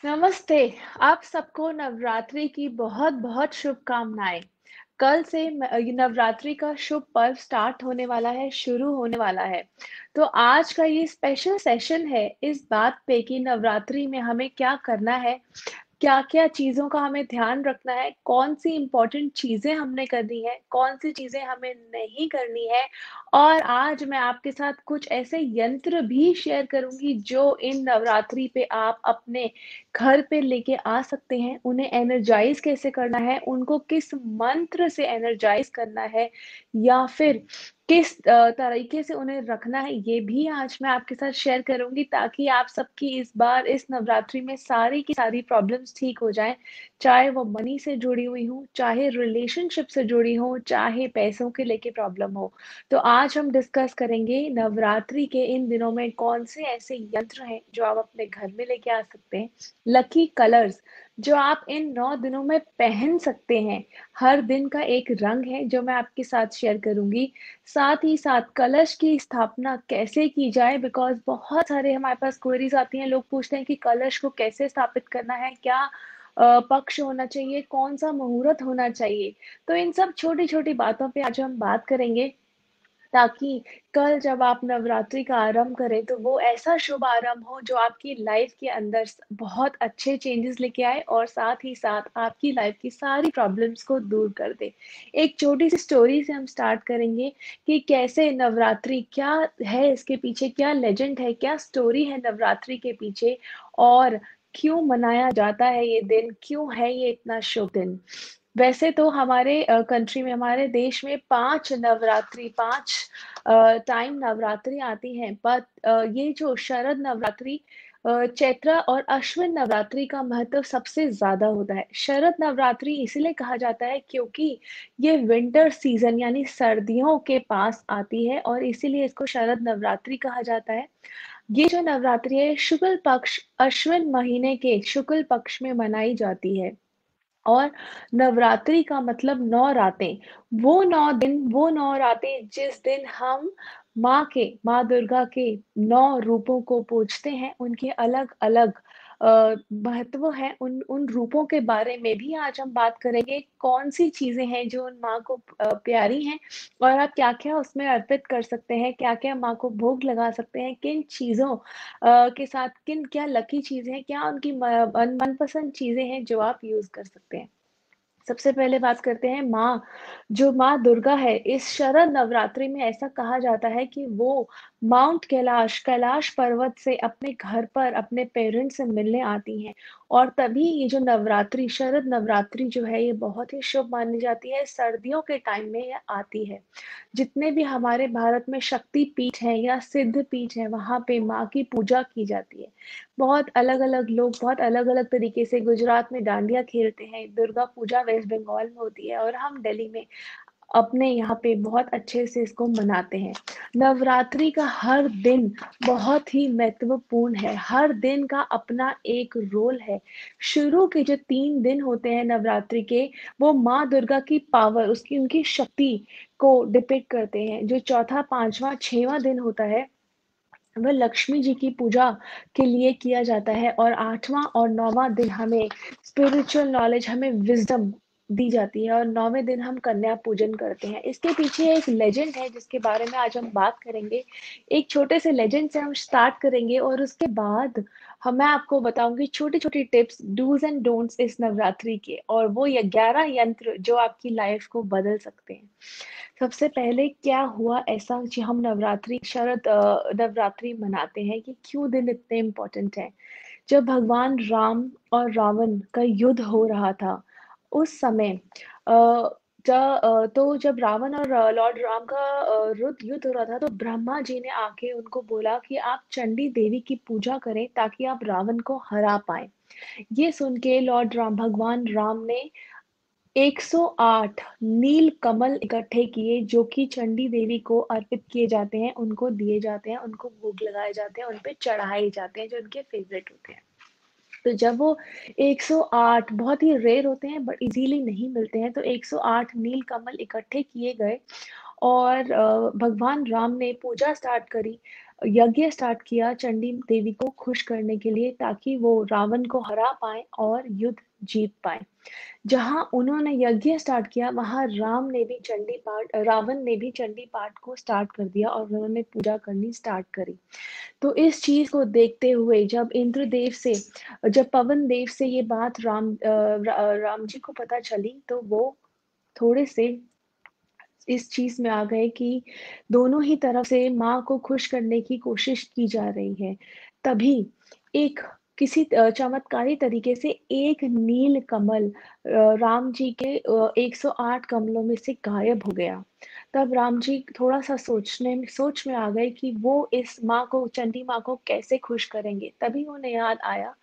नमस्ते। आप सबको नवरात्रि की बहुत-बहुत शुभकामनाएँ। कल से ये नवरात्रि का शुभ पर्व स्टार्ट होने वाला है, शुरू होने वाला है। तो आज का ये स्पेशल सेशन है इस बात पे कि नवरात्रि में हमें क्या करना है, क्या-क्या चीज़ों का हमें ध्यान रखना है, कौन-सी इम्पोर्टेंट चीज़ें हमने करनी है, कौन-सी चीज़ें हमें नहीं करनी है। और आज मैं आपके साथ कुछ ऐसे यंत्र भी शेयर करूँगी जो इन नवरात्रि पे आप अपने घर पे लेके आ सकते हैं। उन्हें एनर्जाइज़ कैसे करना है, उनको किस मंत्र से एनर्जाइज़ करना है या फिर किस तरीके से उन्हें रखना है, ये भी आज मैं आपके साथ शेयर करूँगी ताकि आप सबकी इस बार इस नवरात्रि में सारी की सारी प्रॉब्लम्स ठीक हो जाएँ। चाहे वो मनी से जुड़ी हुई हों, चाहे रिलेशनशिप से जुड़ी हों, चाहे पैसों के लेके प्रॉब्लम हो। तो आज हम डिस्कस करेंगे नवरात्रि के इन दिनों में कौन से ऐसे यंत्र हैं जो आप अपने घर में लेके आ सकते हैं। लकी कलर्स जो आप इन 9 दिनों में पहन सकते हैं। हर दिन का एक रंग है जो मैं आपके साथ शेयर करूँगी। साथ ही साथ कलश की स्थापना कैसे की जाए बिकॉज़ बहुत सारे हमारे पास क्वेरीज़ आती हैं, लोग पूछते हैं कि कलश को कैसे स्थापित करना है? क्या पक्ष होना चाहिए? कौन-सा मुहूर्त होना चाहिए? तो इन सब छोटी-छोटी बातों पे आज हम बात करेंगे ताकि कल जब आप नवरात्रि का आरंभ करें, तो वो ऐसा शुभ आरंभ हो जो आपकी लाइफ के अंदर बहुत अच्छे चेंजेस लेके आए और साथ ही साथ आपकी लाइफ की सारी प्रॉब्लम्स को दूर कर दे। एक छोटी सी स्टोरी से हम स्टार्ट करेंगे कि कैसे नवरात्रि क्या है, इसके पीछे क्या लेजेंड है, क्या स्टोरी है नवरात्रि के पीछे और क्यों मनाया जाता है ये दिन, क्यों है ये इतना शुभ दिन। वैसे तो हमारे कंट्री में, हमारे देश में 5 नवरात्रि, 5 टाइम नवरात्रि आती हैं, बट ये जो शरद नवरात्रि, चैत्र और अश्विन नवरात्रि का महत्व सबसे ज़्यादा होता है। शरद नवरात्रि इसीलिए कहा जाता है क्योंकि ये विंटर सीज़न यानी सर्दियों के पास आती है और इसीलिए इसको शरद नवरात्रि कहा जाता है। ये जो नवरात्रि है, शुक्ल पक्ष, अश्विन महीने के शुक्ल पक्ष में मनाई जाती है। और नवरात्रि का मतलब 9 रातें। वो 9 दिन, वो 9 रातें जिस दिन हम माँ दुर्गा के 9 रूपों को पूजते हैं, उनके अलग-अलग महत्व हैं। उन उन रूपों के बारे में भी आज हम बात करेंगे। कौन-सी चीज़ें हैं जो उन माँ को प्यारी हैं और आप क्या-क्या उसमें अर्पित कर सकते हैं, क्या-क्या माँ को भोग लगा सकते हैं, किन चीज़ों के साथ किन क्या लकी चीज़ें हैं, क्या उनकी मनपसंद चीज़ें हैं जो आप यूज़ कर सकते हैं। सबसे पहले बात करते हैं माँ, जो माँ दुर्गा है, इस शरद नवरात्रि में ऐसा कहा जाता है कि वो माउंट कैलाश, कैलाश पर्वत से अपने घर पर अपने पेरेंट्स से मिलने आती हैं और तभी ये जो नवरात्रि, शरद नवरात्रि जो है, ये बहुत ही शुभ मानी जाती है, सर्दियों के टाइम में ये आती है। जितने भी हमारे भारत में शक्ति पीठ हैं या सिद्ध पीठ हैं, वहाँ पे माँ की पूजा की जाती है। बहुत अलग-अलग लोग बहुत अलग-अलग तरीके से गुजरात में डांडिया खेलते हैं, दुर्गा पूजा वेस्ट बंगाल में होती है और हम दिल्ली में अपने यहाँ पे बहुत अच्छे से इसको मनाते हैं। नवरात्रि का हर दिन बहुत ही महत्वपूर्ण है, हर दिन का अपना एक रोल है। शुरू के जो 3 दिन होते हैं नवरात्रि के, वो माँ दुर्गा की पावर, उसकी उनकी शक्ति को डिपिक्ट करते हैं। जो चौथा, 5वाँ, 6वाँ दिन होता है, वह लक्ष्मी जी की पूजा के लिए किया जाता है और 8वाँ और 9वाँ दिन हमें स्पिरिचुअल नॉलेज, हमें विज़डम दी जाती है और 9वें दिन हम कन्या पूजन करते हैं। इसके पीछे एक लेजेंड है जिसके बारे में आज हम बात करेंगे। एक छोटे से लेजेंड से हम स्टार्ट करेंगे और उसके बाद मैं आपको बताऊँगी छोटी-छोटी टिप्स, डूज़ एंड डोंट्स इस नवरात्रि के और वो ये 11 यंत्र जो आपकी लाइफ़ को बदल सकते हैं। सबसे पहले क्या हुआ ऐसा कि हम नवरात्रि मनाते हैं कि क्यों दिन इतने इम्पोर्टेंट हैं। जब भगवान राम और रावण का युद्ध हो रहा था, उस समय तो जब रावण और लॉर्ड राम का रुद्ध युद्ध हो रहा था, तो ब्रह्मा जी ने आके उनको बोला कि आप चंडी देवी की पूजा करें ताकि आप रावण को हरा पाएँ। ये सुन के भगवान राम ने 108 नील कमल इकट्ठे किए जो कि चंडी देवी को अर्पित किए जाते हैं, उनको दिए जाते हैं, उनको भोग लगाए जाते हैं, उन पे चढ़ाए जाते हैं जो उनके फेवरेट होते हैं। तो जब वो 108 बहुत ही रेयर होते हैं बट इज़िली नहीं मिलते हैं, तो 108 नील कमल इकट्ठे किए गए और भगवान राम ने पूजा स्टार्ट करी। यज्ञ स्टार्ट किया चंडी देवी को खुश करने के लिए ताकि वो रावण को हरा पाएँ और युद्ध जीत पाएँ। जहाँ उन्होंने यज्ञ स्टार्ट किया, वहाँ रावण ने भी चंडी पाठ को स्टार्ट कर दिया और उन्होंने पूजा करनी स्टार्ट करी। तो इस चीज़ को देखते हुए जब पवन देव से ये बात राम जी को पता चली, तो वो थोड़े से इस चीज़ में आ गए कि दोनों ही तरफ से माँ को खुश करने की कोशिश की जा रही है। तभी एक चमत्कारी तरीके से एक नील कमल राम जी के 108 कमलों में से गायब हो गया। तब राम जी थोड़ा-सा सोच में आ गए कि वो इस चंडी माँ को कैसे खुश करेंगे। तभी उन्हें याद आया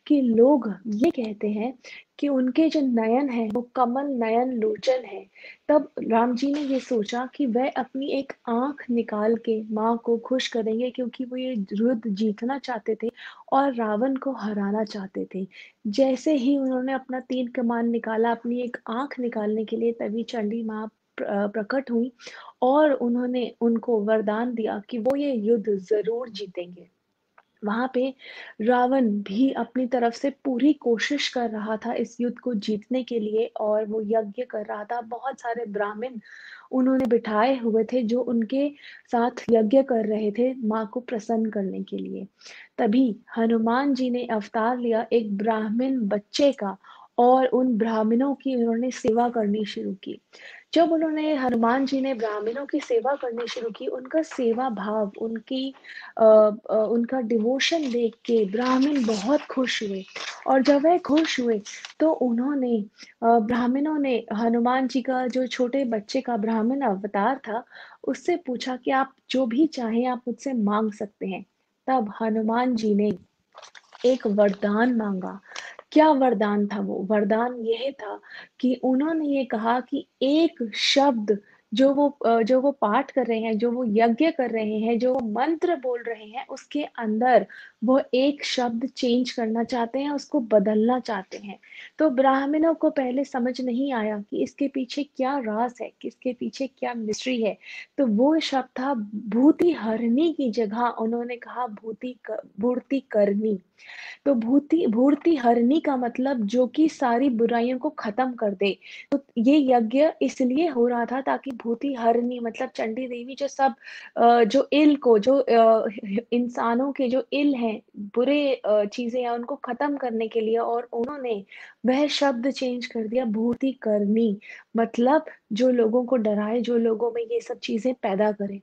कि लोग ये कहते हैं कि उनके जो नयन हैं वो कमल नयन लोचन है। तब राम जी ने ये सोचा कि वह अपनी एक आँख निकाल के माँ को खुश करेंगे क्योंकि वो ये युद्ध जीतना चाहते थे और रावण को हराना चाहते थे। जैसे ही उन्होंने अपना तीर कमान निकाला अपनी एक आँख निकालने के लिए तभी चंडी माँ प्रकट हुई और उन्होंने उनको वरदान दिया कि वो ये युद्ध ज़रूर जीतेंगे। वहाँ पे रावण भी अपनी तरफ से पूरी कोशिश कर रहा था इस युद्ध को जीतने के लिए और वो यज्ञ कर रहा था। बहुत सारे ब्राह्मण उन्होंने बिठाए हुए थे जो उनके साथ यज्ञ कर रहे थे माँ को प्रसन्न करने के लिए। तभी हनुमान जी ने अवतार लिया एक ब्राह्मण बच्चे का और उन ब्राह्मणों की उन्होंने सेवा करनी शुरू की। जब उन्होंने हनुमान जी ने ब्राह्मणों की सेवा करनी शुरू की, उनका सेवा भाव, उनका डिवोशन देख के ब्राह्मण बहुत खुश हुए और जब वह खुश हुए तो ब्राह्मणों ने हनुमान जी का जो छोटे बच्चे का ब्राह्मण अवतार था, उससे पूछा कि आप जो भी चाहें आप मुझसे माँग सकते हैं। तब हनुमान जी ने एक वरदान माँगा। क्या वरदान था वो? वरदान यह था कि उन्होंने ये कहा कि एक शब्द जो वो पाठ कर रहे हैं, जो वो यज्ञ कर रहे हैं, जो वो मंत्र बोल रहे हैं, उसके अंदर वो एक शब्द चेंज करना चाहते हैं, उसको बदलना चाहते हैं। तो ब्राह्मणों को पहले समझ नहीं आया कि इसके पीछे क्या राज़ है, कि इसके पीछे क्या मिस्ट्री है। तो वो शब्द था भूतिहरिणी की जगह उन्होंने कहा भूतिकर्णी। तो भूति हरनी का मतलब जो कि सारी बुराइयों को खत्म कर दे। तो ये यज्ञ इसलिए हो रहा था ताकि भूति हरनी मतलब चंडी देवी जो इंसानों के जो इल हैं, बुरे चीज़ें हैं उनको खत्म करने के लिए और उन्होंने वह शब्द चेंज कर दिया भूति करनी मतलब जो लोगों को डराए, जो लोगों में ये सब चीज़ें पैदा करे।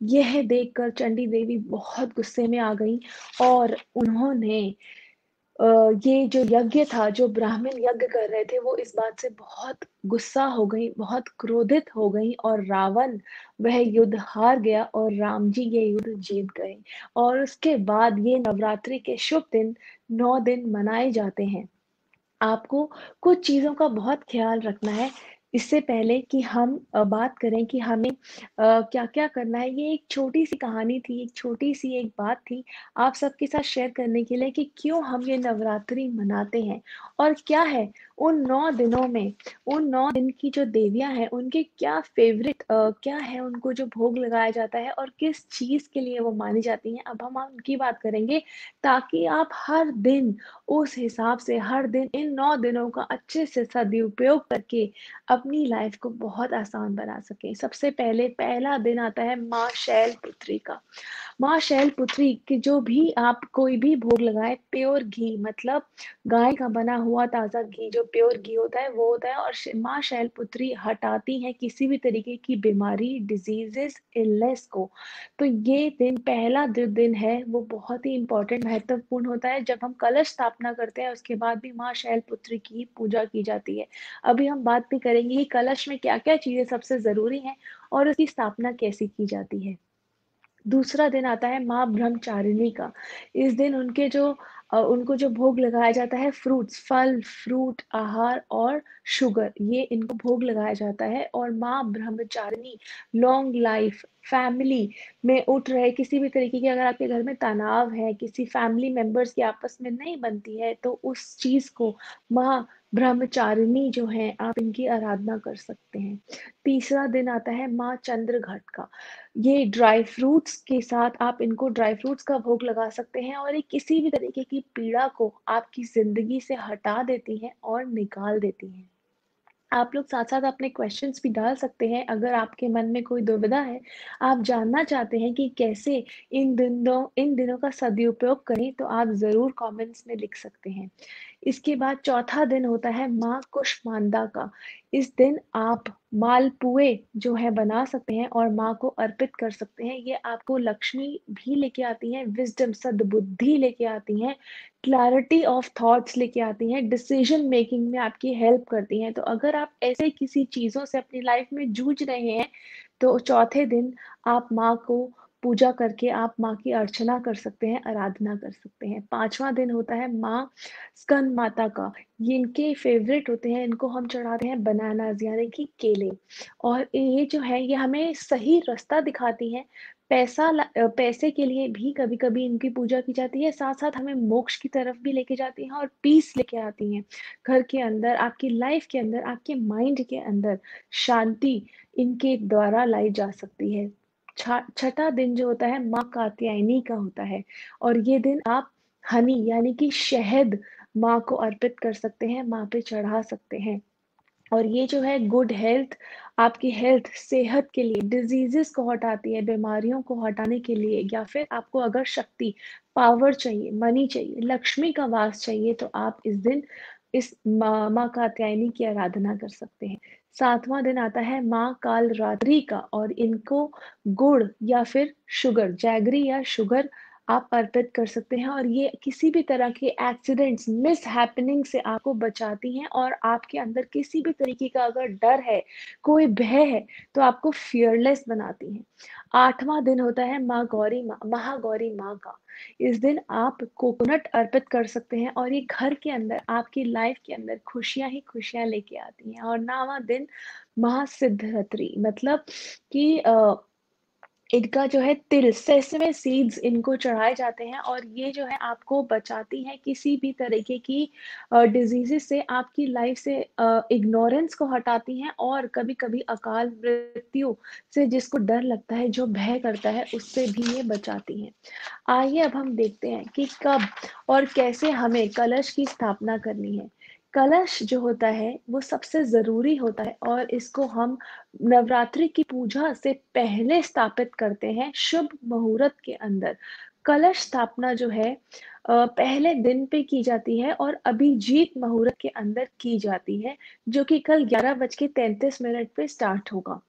यह देखकर चंडी देवी बहुत गुस्से में आ गईं और उन्होंने अ, ये जो यज्ञ था, जो ब्राह्मण यज्ञ कर रहे थे, वो इस बात से बहुत गुस्सा हो गईं, बहुत क्रोधित हो गईं और रावण वह युद्ध हार गया और राम जी ये युद्ध जीत गए। और उसके बाद ये नवरात्रि के शुभ दिन 9 दिन मनाए जाते हैं। आपको कुछ चीज़ों का बहुत ख़्याल रखना है, इससे पहले कि हम बात करें कि हमें क्या-क्या करना है। ये एक छोटी-सी कहानी थी, एक छोटी-सी एक बात थी, आप सबके साथ शेयर करने के लिए कि क्यों हम ये नवरात्रि मनाते हैं और क्या है उन 9 दिनों में, उन 9 दिन की जो देवियाँ हैं, उनके क्या है उनको जो भोग लगाया जाता है और किस चीज़ के लिए वो मानी जाती हैं। अब हम उनकी बात करेंगे ताकि आप हर दिन उस हिसाब से हर दिन इन 9 दिनों का अच्छे से सदुपयोग करके अपनी लाइफ को बहुत आसान बना सकें। सबसे पहले पहला दिन आता है माँ शैलपुत्री का। माँ शैलपुत्री के जो भी आप कोई भी भोग लगाएँ प्योर घी मतलब गाय का बना हुआ ताज़ा घी जो प्योर घी होता है वो होता है और श माँ शैलपुत्री हटाती हैं किसी भी तरीके की बीमारी, डिज़ीज़ेज़, इलनेस को। तो ये दिन पहला जो दिन है वो बहुत ही इम्पोर्टेंट महत्वपूर्ण होता है। जब हम कलश स्थापना करते हैं उसके बाद भी माँ शैलपुत्री की पूजा की जाती है। अभी हम बात भी करेंगे कि कलश में क्या-क्या चीज़ें सबसे ज़रूरी हैं और उसकी स्थापना कैसे की जाती है। दूसरा दिन आता है माँ ब्रह्मचारिणी का। इस दिन उनको जो भोग लगाया जाता है फ्रूट्स, फल, फ्रूट, आहार और शुगर ये इनको भोग लगाया जाता है और माँ ब्रह्मचारिणी लॉन्ग लाइफ, फैमिली में उठ रहे किसी भी तरीके की अगर आपके घर में तनाव है, किसी फैमिली मेंबर्स की आपस में नहीं बनती है, तो उस चीज़ को माँ ब्रह्मचारिणी जो हैं, आप इनकी आराधना कर सकते हैं। तीसरा दिन आता है माँ चंद्रघट का। ये ड्राई फ्रूट्स के साथ आप इनको ड्राई फ्रूट्स का भोग लगा सकते हैं और ये किसी भी तरीके की पीड़ा को आपकी ज़िंदगी से हटा देती हैं और निकाल देती हैं। आप लोग साथ-साथ अपने क्वेश्चंस भी डाल सकते हैं अगर आपके मन में कोई दुविधा है, आप जानना चाहते हैं कि कैसे इन दिनों का सदुपयोग करें, तो आप ज़रूर कमेंट्स में लिख सकते हैं। इसके बाद चौथा दिन होता है माँ कुष्मांडा का। इस दिन आप मालपुए जो है बना सकते हैं और माँ को अर्पित कर सकते हैं। ये आपको लक्ष्मी भी लेके आती हैं, विज़डम सद्बुद्धि लेके आती हैं, क्लैरिटी ऑफ थॉट्स लेके आती हैं, डिसीजन मेकिंग में आपकी हेल्प करती हैं। तो अगर आप ऐसे किसी चीज़ों से अपनी लाइफ में जूझ रहे हैं, तो चौथे दिन आप माँ को पूजा करके आप माँ की अर्चना कर सकते हैं, आराधना कर सकते हैं। 5वां दिन होता है माँ स्कंद माता का। ये इनके फेवरेट होते हैं, इनको हम चढ़ाते हैं बनानाज़ यानी कि केले और ये जो है ये हमें सही रास्ता दिखाती हैं। पैसे के लिए भी कभी-कभी इनकी पूजा की जाती है, साथ-साथ हमें मोक्ष की तरफ भी लेके जाती हैं और पीस लेके आती हैं। घर के अंदर, आपकी लाइफ के अंदर, आपके माइंड के अंदर शांति इनके द्वारा लाई जा सकती है। छठा दिन जो होता है माँ कात्यायनी का होता है और ये दिन आप हनी यानी कि शहद माँ को अर्पित कर सकते हैं, माँ पे चढ़ा सकते हैं। और ये जो है गुड हेल्थ आपकी हेल्थ सेहत के लिए डिजीजेस को हटाती है, बीमारियों को हटाने के लिए या फिर आपको अगर शक्ति, पावर चाहिए, मनी चाहिए, लक्ष्मी का वास चाहिए तो आप इस दिन इस माँ कात्यायनी की आराधना कर सकते हैं। 7वां दिन आता है माँ कालरात्रि का और इनको गुड़ या फिर शुगर, जैगरी या शुगर आप अर्पित कर सकते हैं और ये किसी भी तरह के एक्सीडेंट्स, मिसहैपनिंग से आपको बचाती हैं और आपके अंदर किसी भी तरीके का अगर डर है, कोई भय है, तो आपको फियरलेस बनाती हैं। 8वां दिन होता है महागौरी माँ का। इस दिन आप कोकोनट अर्पित कर सकते हैं और ये घर के अंदर, आपकी लाइफ के अंदर खुशियाँ ही खुशियाँ लेके आती हैं और 9वां दिन महासिद्धरात्रि मतलब कि इनका जो है तिल सेसमे सीड्स इनको चढ़ाए जाते हैं और ये जो है आपको बचाती हैं किसी भी तरीके की डिजीजेस से आपकी लाइफ से इग्नोरेंस को हटाती हैं और कभी-कभी अकाल मृत्यु से जिसको डर लगता है जो भय करता है उससे भी ये बचाती हैं। आइए अब हम देखते हैं कि कब और कैसे हमें कलश की स्थापना करनी है। कलश जो होता है वो सबसे ज़रूरी होता है और इसको हम नवरात्रि की पूजा से पहले स्थापित करते हैं शुभ मुहूर्त के अंदर। कलश स्थापना जो है पहले दिन पे की जाती है और अभिजीत मुहूर्त के अंदर की जाती है, जो कि कल 11:33 पे स्टार्ट होगा।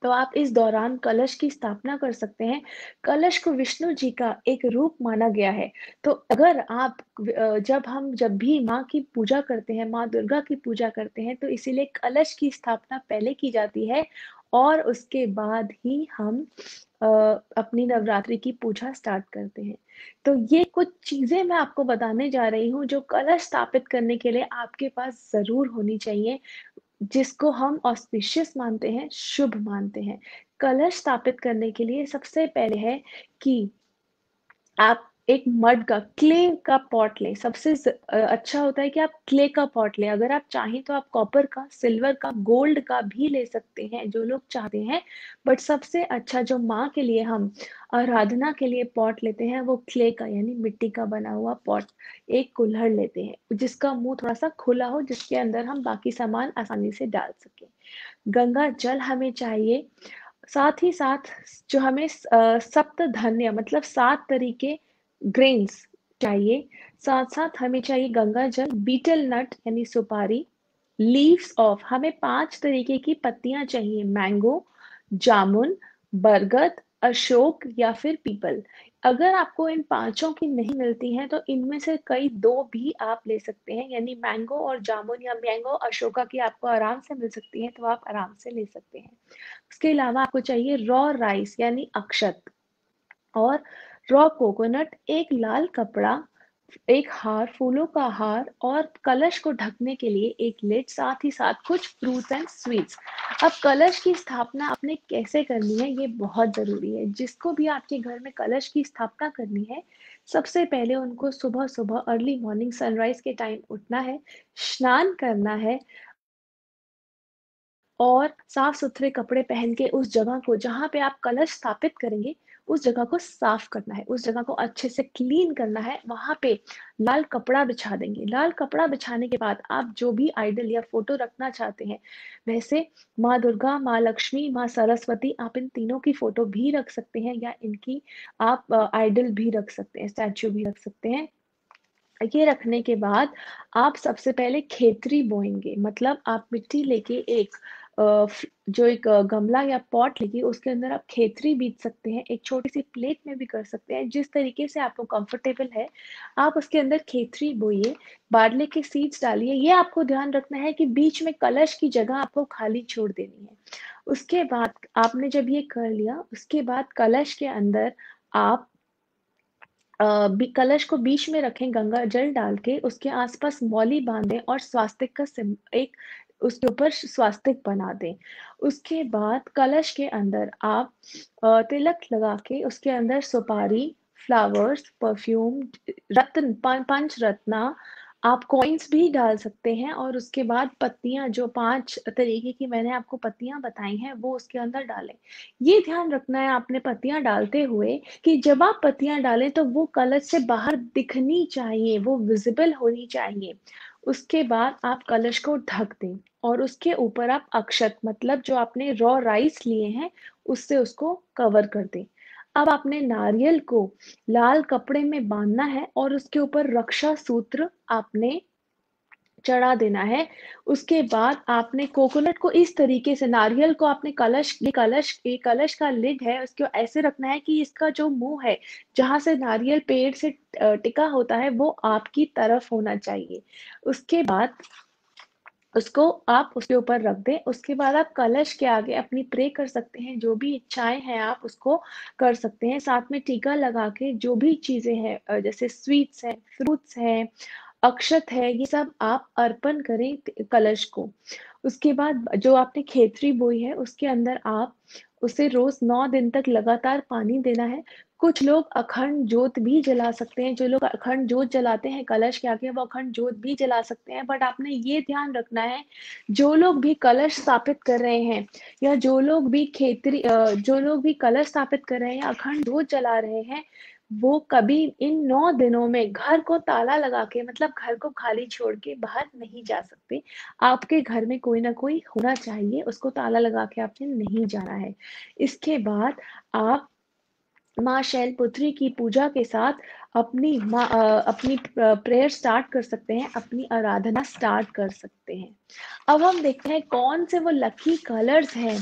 तो आप इस दौरान कलश की स्थापना कर सकते हैं। कलश को विष्णु जी का एक रूप माना गया है। तो अगर आप जब भी माँ की पूजा करते हैं, माँ दुर्गा की पूजा करते हैं, तो इसीलिए कलश की स्थापना पहले की जाती है और उसके बाद ही हम अ, अपनी नवरात्रि की पूजा स्टार्ट करते हैं। तो ये कुछ चीज़ें मैं आपको बताने जा रही हूँ, जो कलश स्थापित करने के लिए आपके पास ज़रूर होनी चाहिए। जिसको हम ऑस्पिशियस मानते हैं, शुभ मानते हैं। कलश स्थापित करने के लिए सबसे पहले है कि आप एक मड का क्ले का पॉट लें। अच्छा होता है कि आप क्ले का पॉट लें। अगर आप चाहें तो आप कॉपर का, सिल्वर का, गोल्ड का भी ले सकते हैं, जो लोग चाहते हैं। बट सबसे अच्छा जो माँ के लिए हम आराधना के लिए पॉट लेते हैं, वो क्ले का यानी मिट्टी का बना हुआ पॉट, एक कुल्हड़ लेते हैं, जिसका मुँह थोड़ा-सा खुला हो, जिसके अंदर हम बाकी सामान आसानी से डाल सकें। गंगा जल हमें चाहिए, साथ ही साथ जो हमें सप्त धान्य मतलब 7 तरीके ग्रेन्स चाहिए। साथ-साथ हमें चाहिए गंगा जल, बीटल नट यानी सुपारी, लीव्स ऑफ हमें 5 तरीके की पत्तियाँ चाहिए, मैंगो, जामुन, बरगद, अशोक या फिर पीपल। अगर आपको इन पाँचों की नहीं मिलती हैं, तो इनमें से कई 2 भी आप ले सकते हैं, यानी मैंगो और जामुन या मैंगो अशोका की आपको आराम से मिल सकती हैं, तो आप आराम से ले सकते हैं। उसके अलावा आपको चाहिए रॉ राइस यानी अक्षत और रॉ कोकोनट, एक लाल कपड़ा, एक हार, फूलों का हार और कलश को ढकने के लिए एक लिड, साथ ही साथ कुछ फ्रूट्स एंड स्वीट्स। अब कलश की स्थापना आपने कैसे करनी है ये बहुत ज़रूरी है। जिसको भी आपके घर में कलश की स्थापना करनी है, सबसे पहले उनको सुबह-सुबह अर्ली मॉर्निंग सनराइज़ के टाइम उठना है, स्नान करना है और साफ-सुथरे कपड़े पहन के उस जगह को जहाँ पे आप कलश स्थापित करेंगे, उस जगह को साफ करना है, उस जगह को अच्छे से क्लीन करना है। वहाँ पे लाल कपड़ा बिछा देंगे। लाल कपड़ा बिछाने के बाद आप जो भी आइडल या फ़ोटो रखना चाहते हैं, वैसे माँ दुर्गा, माँ लक्ष्मी, माँ सरस्वती, आप इन तीनों की फ़ोटो भी रख सकते हैं या इनकी आप आइडल भी रख सकते हैं, स्टैच्यू भी रख सकते हैं। ये रखने के बाद आप सबसे पहले खेतरी बोएँगे, मतलब आप मिट्टी लेके एक जो एक गमला या पॉट लेके उसके अंदर आप खेतरी बीज सकते हैं, एक छोटी-सी प्लेट में भी कर सकते हैं, जिस तरीके से आपको कंफर्टेबल है, आप उसके अंदर खेतरी बोइए, बार्ले के सीड्स डालिए। ये आपको ध्यान रखना है कि बीच में कलश की जगह आपको खाली छोड़ देनी है। उसके बाद आपने जब ये कर लिया, उसके बाद कलश के अंदर आप कलश को बीच में रखें गंगा जल डाल के, उसके आसपास मौली बांधें और स्वास्तिक का एक उसके ऊपर स्वास्तिक बना दें। उसके बाद कलश के अंदर आप तिलक लगा के उसके अंदर सुपारी, फ्लावर्स, परफ्यूम, रत्न, पंच रत्ना, आप कॉइन्स भी डाल सकते हैं और उसके बाद पत्तियां, जो 5 तरीके की मैंने आपको पत्तियां बताई हैं, वो उसके अंदर डालें। ये ध्यान रखना है आपने पत्तियां डालते हुए कि जब आप पत्तियां डालें तो वो कलश से बाहर दिखनी चाहिए, वो विजिबल होनी चाहिए। उसके बाद आप कलश को ढक दें और उसके ऊपर आप अक्षत, मतलब जो आपने रॉ राइस लिए हैं, उससे उसको कवर कर दें। अब आपने नारियल को लाल कपड़े में बांधना है और उसके ऊपर रक्षा सूत्र आपने चढ़ा देना है। उसके बाद आपने कोकोनट को इस तरीके से, नारियल को आपने ये कलश का लिड है, उसको ऐसे रखना है कि इसका जो मुँह है, जहाँ से नारियल पेड़ से टिका होता है, वो आपकी तरफ होना चाहिए। उसके बाद उसको आप उसके ऊपर रख दें। उसके बाद आप कलश के आगे अपनी प्रे कर सकते हैं, जो भी इच्छाएँ हैं आप उसको कर सकते हैं। साथ में टीका लगा के जो भी चीज़ें हैं जैसे स्वीट्स हैं, फ्रूट्स हैं, अक्षत है, ये सब आप अर्पण करें कलश को। उसके बाद जो आपने खेतरी बोई है, उसके अंदर आप उसे रोज 9 दिन तक लगातार पानी देना है। कुछ लोग अखंड जोत भी जला सकते हैं। जो लोग अखंड जोत जलाते हैं कलश के आगे, वो अखंड जोत भी जला सकते हैं। बट आपने ये ध्यान रखना है, जो लोग भी कलश स्थापित कर रहे हैं या जो लोग भी कलश स्थापित कर रहे हैं या अखंड जोत जला रहे हैं, वो कभी इन 9 दिनों में घर को ताला लगा के, मतलब घर को खाली छोड़ के बाहर नहीं जा सकते। आपके घर में कोई ना कोई होना चाहिए, उसको ताला लगा के आपने नहीं जाना है। इसके बाद आप माँ शैलपुत्री की पूजा के साथ अपनी प्रेयर स्टार्ट कर सकते हैं, अपनी आराधना स्टार्ट कर सकते हैं। अब हम देखते हैं कौन से वो लकी कलर्स हैं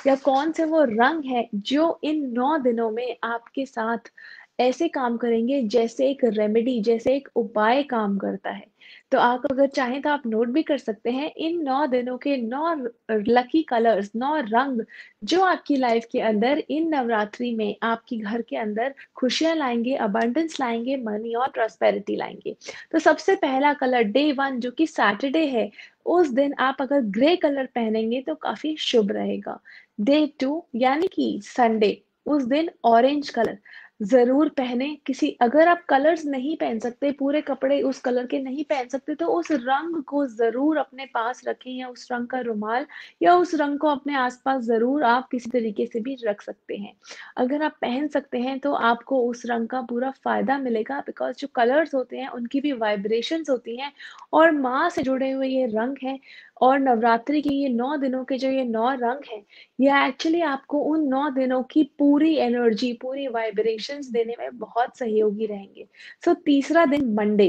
या कौन से वो रंग हैं जो इन 9 दिनों में आपके साथ ऐसे काम करेंगे जैसे एक रेमेडी, जैसे एक उपाय काम करता है। तो आप अगर चाहें तो आप नोट भी कर सकते हैं इन 9 दिनों के 9 लकी कलर्स, 9 रंग जो आपकी लाइफ के अंदर इन नवरात्रि में आपके घर के अंदर खुशियाँ लाएँगे, अबंडेंस लाएँगे, मनी और प्रॉस्पेरिटी लाएँगे। तो सबसे पहला कलर डे 1 जो कि सैटरडे है, उस दिन आप अगर ग्रे कलर पहनेंगे तो काफ़ी शुभ रहेगा। डे 2 यानी कि संडे, उस दिन ऑरेंज कलर ज़रूर पहनें। अगर आप कलर्स नहीं पहन सकते, पूरे कपड़े उस कलर के नहीं पहन सकते, तो उस रंग को ज़रूर अपने पास रखें या उस रंग का रुमाल या उस रंग को अपने आस-पास ज़रूर आप किसी तरीके से भी रख सकते हैं। अगर आप पहन सकते हैं तो आपको उस रंग का पूरा फ़ायदा मिलेगा, बिकॉज़ जो कलर्स होते हैं उनकी भी वाइब्रेशंस होती हैं और माँ से जुड़े हुए ये रंग हैं और नवरात्रि के ये 9 दिनों के जो ये 9 रंग हैं, ये एक्चुअली आपको उन 9 दिनों की पूरी एनर्जी, पूरी वाइब्रेशंस देने में बहुत सहयोगी रहेंगे। सो तीसरा दिन मंडे,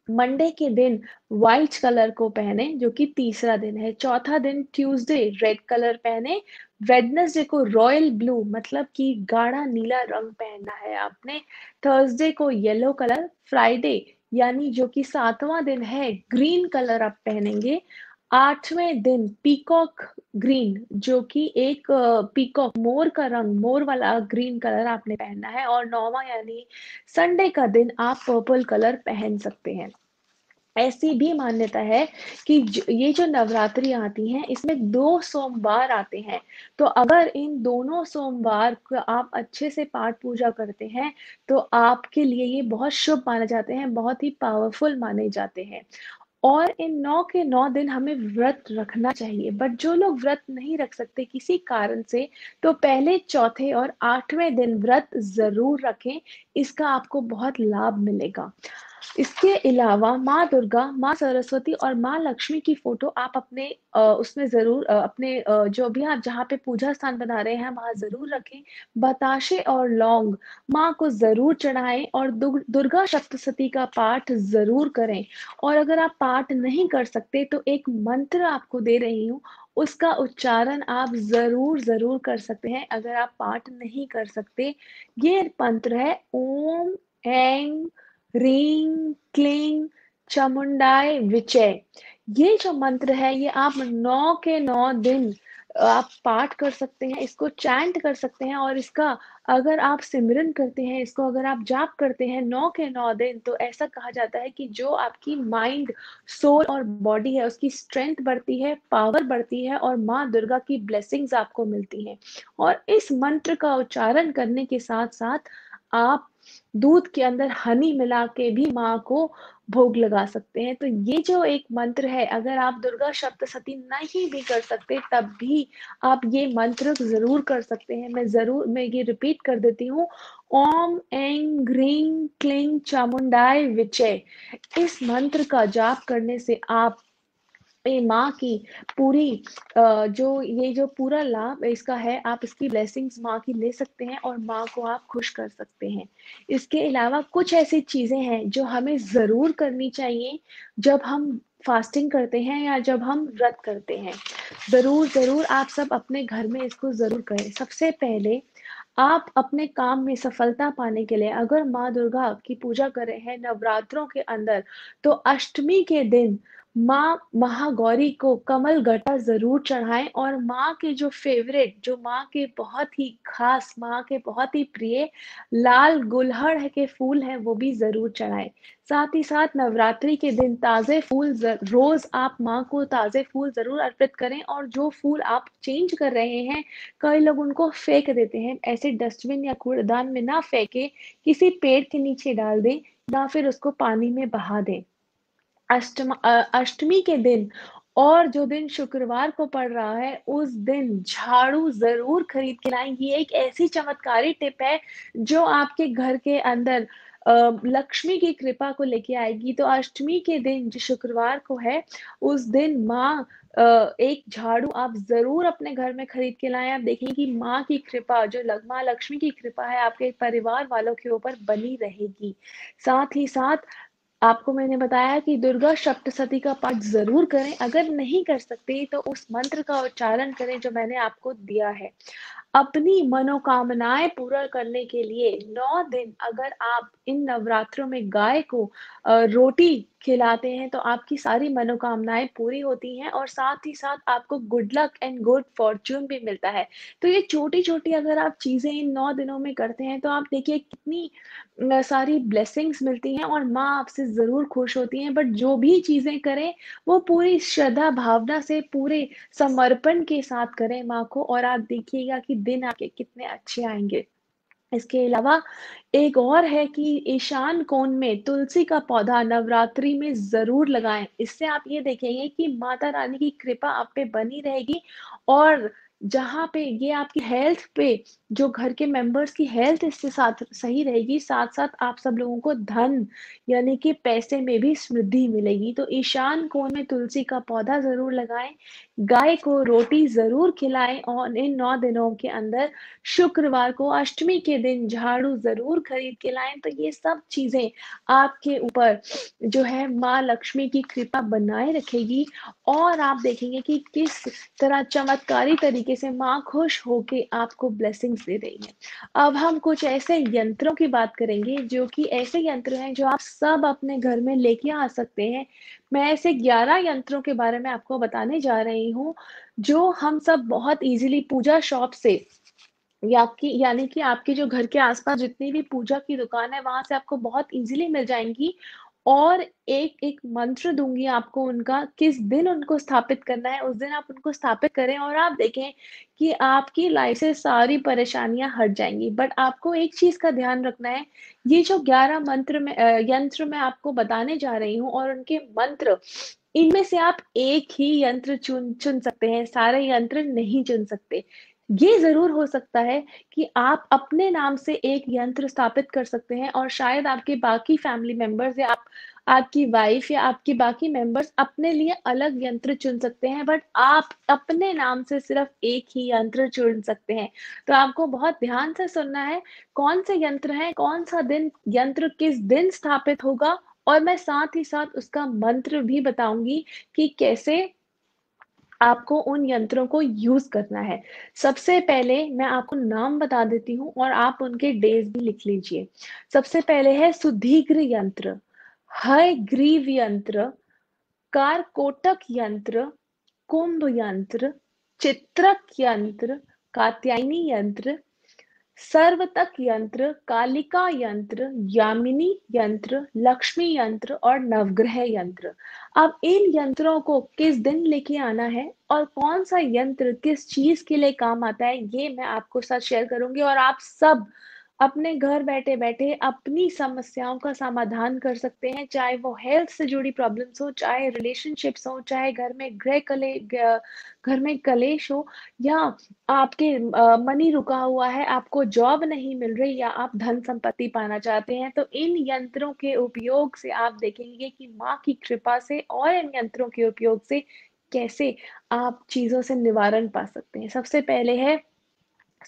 मंडे के दिन व्हाइट कलर को पहने जो कि तीसरा दिन है। चौथा दिन ट्यूसडे रेड कलर पहने। वेडनेसडे को रॉयल ब्लू, मतलब कि गाढ़ा नीला रंग पहनना है आपने। थर्सडे को येलो कलर। फ्राइडे यानी जो कि सातवां दिन है, ग्रीन कलर आप पहनेंगे। 8वें दिन पीकॉक ग्रीन, जो कि एक पीकॉक मोर का रंग, मोर वाला ग्रीन कलर आपने पहनना है, और 9वां यानी संडे का दिन आप पर्पल कलर पहन सकते हैं। ऐसी भी मान्यता है कि ये जो नवरात्रि आती हैं, इसमें 2 सोमवार आते हैं। तो अगर इन दोनों सोमवार को आप अच्छे से पाठ पूजा करते हैं, तो आपके लिए ये बहुत शुभ माने जाते हैं, बहुत ही पावरफुल माने जाते हैं। और इन 9 के 9 दिन हमें व्रत रखना चाहिए, बट जो लोग व्रत नहीं रख सकते किसी कारण से, तो पहले, चौथे और 8वें दिन व्रत ज़रूर रखें, इसका आपको बहुत लाभ मिलेगा। इसके अलावा माँ दुर्गा, माँ सरस्वती और माँ लक्ष्मी की फ़ोटो आप अपने उसमें ज़रूर अपने जो भी आप जहाँ पे पूजा स्थान बना रहे हैं, वहाँ ज़रूर रखें। बताशे और लौंग माँ को ज़रूर चढ़ाएँ और दुर्गा सप्तशती का पाठ ज़रूर करें। और अगर आप पाठ नहीं कर सकते, तो एक मंत्र आपको दे रही हूँ, उसका उच्चारण आप ज़रूर कर सकते हैं, अगर आप पाठ नहीं कर सकते। ये मंत्र है ओम ऐं ह्रीं क्लीं चामुंडाय विचय। ये जो मंत्र है, ये आप 9 के 9 दिन आप पाठ कर सकते हैं, इसको चैंट कर सकते हैं, और इसका अगर आप सिमरन करते हैं, इसको अगर आप जाप करते हैं 9 के 9 दिन, तो ऐसा कहा जाता है कि जो आपकी माइंड, सोल और बॉडी है, उसकी स्ट्रेंथ बढ़ती है, पावर बढ़ती है, और माँ दुर्गा की ब्लेसिंग्स आपको मिलती हैं। और इस मंत्र का उच्चारण करने के साथ-साथ आप दूध के अंदर हनी मिला के भी माँ को भोग लगा सकते हैं। तो ये जो एक मंत्र है, अगर आप दुर्गा सप्तशती नहीं भी कर सकते, तब भी आप ये मंत्र ज़रूर कर सकते हैं। मैं ये रिपीट कर देती हूँ, ओम ऐं ह्रीं क्लीं चामुंडाय विचय। इस मंत्र का जाप करने से आप ये माँ की पूरी जो ये जो पूरा लाभ इसका है, आप इसकी ब्लेसिंग्स माँ की ले सकते हैं, और माँ को आप खुश कर सकते हैं। इसके अलावा कुछ ऐसी चीज़ें हैं जो हमें ज़रूर करनी चाहिए जब हम फास्टिंग करते हैं या जब हम व्रत करते हैं। ज़रूर आप सब अपने घर में इसको ज़रूर करें। सबसे पहले आप अपने काम में सफलता पाने के लिए अगर माँ दुर्गा की पूजा कर रहे हैं नवरात्रों के अंदर, तो अष्टमी के दिन माँ महागौरी को कमल गट्टा ज़रूर चढ़ाएँ, और माँ के जो फ़ेवरेट, जो माँ के बहुत ही ख़ास, माँ के बहुत ही प्रिय लाल गुलहड़ के फूल हैं, वो भी ज़रूर चढ़ाएँ। साथ ही साथ नवरात्रि के दिन ताज़े फूल रोज़ आप माँ को ताज़े फूल ज़रूर अर्पित करें, और जो फूल आप चेंज कर रहे हैं, कई लोग उनको फेंक देते हैं। ऐसे डस्टबिन या कूड़ेदान में ना फेंकें, किसी पेड़ के नीचे डाल दें, या फिर उसको पानी में बहा दें। अष्टमी के दिन, और जो दिन शुक्रवार को पड़ रहा है, उस दिन झाड़ू ज़रूर खरीद के लाएँ। ये एक ऐसी चमत्कारी टिप है, जो आपके घर के अंदर लक्ष्मी की कृपा को लेके आएगी। तो अष्टमी के दिन, जो शुक्रवार को है, उस दिन एक झाड़ू आप ज़रूर अपने घर में खरीद के लाएँ। आप देखेंगे कि माँ की कृपा, जो माँ लक्ष्मी की कृपा है, आपके परिवार वालों के ऊपर बनी रहेगी। साथ ही साथ आपको मैंने बताया कि दुर्गा सप्तशती का पाठ ज़रूर करें, अगर नहीं कर सकते तो उस मंत्र का उच्चारण करें जो मैंने आपको दिया है। अपनी मनोकामनाएँ पूरा करने के लिए 9 दिन अगर आप इन नवरात्रों में गाय को रोटी खिलाते हैं, तो आपकी सारी मनोकामनाएँ पूरी होती हैं, और साथ ही साथ आपको good luck and good Fortune भी मिलता है। तो ये छोटी-छोटी अगर आप चीज़ें इन 9 दिनों में करते हैं, तो आप देखिए कितनी सारी ब्लेसिंग्स मिलती हैं, और माँ आपसे ज़रूर खुश होती हैं। बट जो भी चीज़ें करें, वो पूरी श्रद्धा भावना से, पूरे समर्पण के साथ करें माँ को, और आप देखिएगा कि दिन आपके कितने अच्छे आएँगे। इसके अलावा एक और है कि ईशान कोण में तुलसी का पौधा नवरात्रि में ज़रूर लगाएँ। इससे आप ये देखेंगे कि माता रानी की कृपा आप पे बनी रहेगी, और जहाँ पे ये आपकी हेल्थ पे, जो घर के मेंबर्स की हेल्थ इससे साथ सही रहेगी, साथ-साथ आप सब लोगों को धन, यानी कि पैसे में भी समृद्धि मिलेगी। तो ईशान कोण में तुलसी का पौधा ज़रूर लगाएँ, गाय को रोटी ज़रूर खिलाएँ, और इन 9 दिनों के अंदर शुक्रवार को अष्टमी के दिन झाड़ू ज़रूर खरीद के लाएँ। तो ये सब चीज़ें आपके ऊपर जो है माँ लक्ष्मी की कृपा बनाए रखेगी, और आप देखेंगे कि किस तरह चमत्कारी तरीके से माँ खुश होके आपको ब्लेसिंग्स गाइडेंस दे रही है। अब हम कुछ ऐसे यंत्रों की बात करेंगे जो कि ऐसे यंत्र हैं जो आप सब अपने घर में लेके आ सकते हैं। मैं ऐसे 11 यंत्रों के बारे में आपको बताने जा रही हूँ, जो हम सब बहुत ईज़िली पूजा शॉप से या कि यानी कि आपके जो घर के आस-पास जितनी भी पूजा की दुकान है, वहाँ से आपको बहुत ईज़िली मिल जाएँगी और एक-एक मंत्र दूँगी आपको उनका, किस दिन उनको स्थापित करना है, उस दिन आप उनको स्थापित करें और आप देखें कि आपकी लाइफ़ से सारी परेशानियाँ हट जाएँगी। बट आपको एक चीज़ का ध्यान रखना है, ये जो 11 यंत्र मैं आपको बताने जा रही हूँ और उनके मंत्र, इनमें से आप एक ही यंत्र चुन चुन सकते हैं, सारे यंत्र नहीं चुन सकते। ये ज़रूर हो सकता है कि आप अपने नाम से एक यंत्र स्थापित कर सकते हैं और शायद आपके बाकी फैमिली मेंबर्स या आपकी वाइफ़ या आपके बाकी मेंबर्स अपने लिए अलग यंत्र चुन सकते हैं, बट आप अपने नाम से सिर्फ़ एक ही यंत्र चुन सकते हैं। तो आपको बहुत ध्यान से सुनना है, कौन से यंत्र हैं, कौन-सा दिन यंत्र किस दिन स्थापित होगा और मैं साथ ही साथ उसका मंत्र भी बताऊँगी कि कैसे आपको उन यंत्रों को यूज़ करना है। सबसे पहले मैं आपको नाम बता देती हूँ और आप उनके डेज़ भी लिख लीजिए। सबसे पहले है सुदीघ्र यंत्र, हयग्रीव यंत्र, कारकोटक यंत्र, कुंभ यंत्र, चित्रक यंत्र, कात्यायनी यंत्र, सर्वतक यंत्र, कालिका यंत्र, यामिनी यंत्र, लक्ष्मी यंत्र और नवग्रह यंत्र। अब इन यंत्रों को किस दिन लेके आना है और कौन सा यंत्र किस चीज के लिए काम आता है, ये मैं आपको साथ शेयर करूंगी और आप सब अपने घर बैठे बैठे अपनी समस्याओं का समाधान कर सकते हैं, चाहे वो हेल्थ से जुड़ी प्रॉब्लम्स हो, चाहे रिलेशनशिप्स हो, चाहे घर में कलेश हो, या आपके मनी रुका हुआ है, आपको जॉब नहीं मिल रही या आप धन संपत्ति पाना चाहते हैं, तो इन यंत्रों के उपयोग से आप देखेंगे कि माँ की कृपा से और इन यंत्रों के उपयोग से कैसे आप चीज़ों से निवारण पा सकते हैं। सबसे पहले है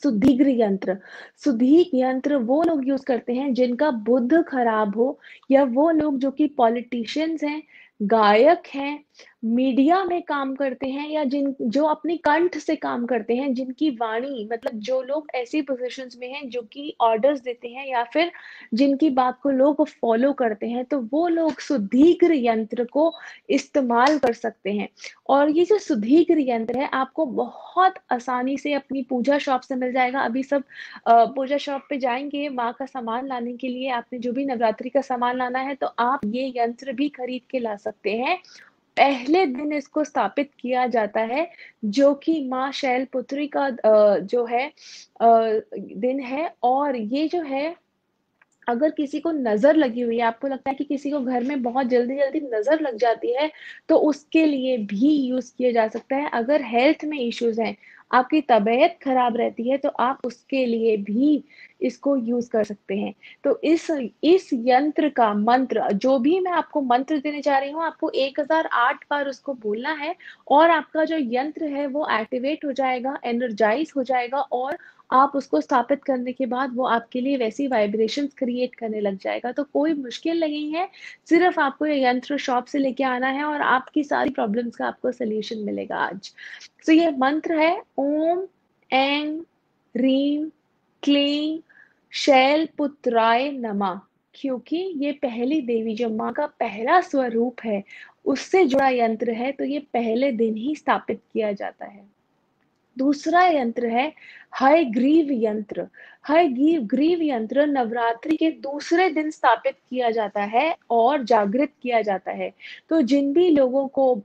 सुदीघ्र यंत्र। सुदीघ यंत्र वो लोग यूज़ करते हैं जिनका बुध खराब हो या वो लोग जो कि पॉलिटिशियंस हैं, गायक हैं, मीडिया में काम करते हैं या जो अपनी कंठ से काम करते हैं, जिनकी वाणी मतलब जो लोग ऐसी पोज़ीशंस में हैं जो कि ऑर्डर्स देते हैं या फिर जिनकी बात को लोग फ़ॉलो करते हैं, तो वो लोग सुदीघ्र यंत्र को इस्तेमाल कर सकते हैं। और ये जो सुदीघ्र यंत्र है आपको बहुत आसानी से अपनी पूजा शॉप से मिल जाएगा। अभी सब पूजा शॉप पे जाएँगे माँ का सामान लाने के लिए, आपने जो भी नवरात्रि का सामान लाना है तो आप ये यंत्र भी खरीद के ला सकते हैं। पहले दिन इसको स्थापित किया जाता है, जो कि माँ शैलपुत्री का जो है दिन है और ये जो है, अगर किसी को नज़र लगी हुई है, आपको लगता है कि किसी को घर में बहुत जल्दी-जल्दी नज़र लग जाती है, तो उसके लिए भी यूज़ किया जा सकता है। अगर हेल्थ में इश्यूज़ हैं, आपकी तबीयत खराब रहती है, तो आप उसके लिए भी इसको यूज़ कर सकते हैं। तो इस यंत्र का मंत्र, जो भी मैं आपको मंत्र देने जा रही हूँ, आपको 1008 बार उसको बोलना है और आपका जो यंत्र है, वो एक्टिवेट हो जाएगा, एनर्जाइज़ हो जाएगा और आप उसको स्थापित करने के बाद वो आपके लिए वैसी वाइब्रेशंस क्रिएट करने लग जाएगा। तो कोई मुश्किल नहीं है, सिर्फ़ आपको ये यंत्र शॉप से लेके आना है और आपकी सारी प्रॉब्लम्स का आपको सॉल्यूशन मिलेगा आज। तो ये मंत्र है ओम ऐं ह्रीं क्लीं शैलपुत्राय नमः। क्योंकि ये पहली देवी जो माँ का पहला स्वरूप है, उससे जुड़ा यंत्र है, तो ये पहले दिन ही स्थापित किया जाता है। दूसरा यंत्र है हयग्रीव यंत्र। हयग्रीव यंत्र नवरात्रि के दूसरे दिन स्थापित किया जाता है और जागृत किया जाता है। तो जिन भी लोगों को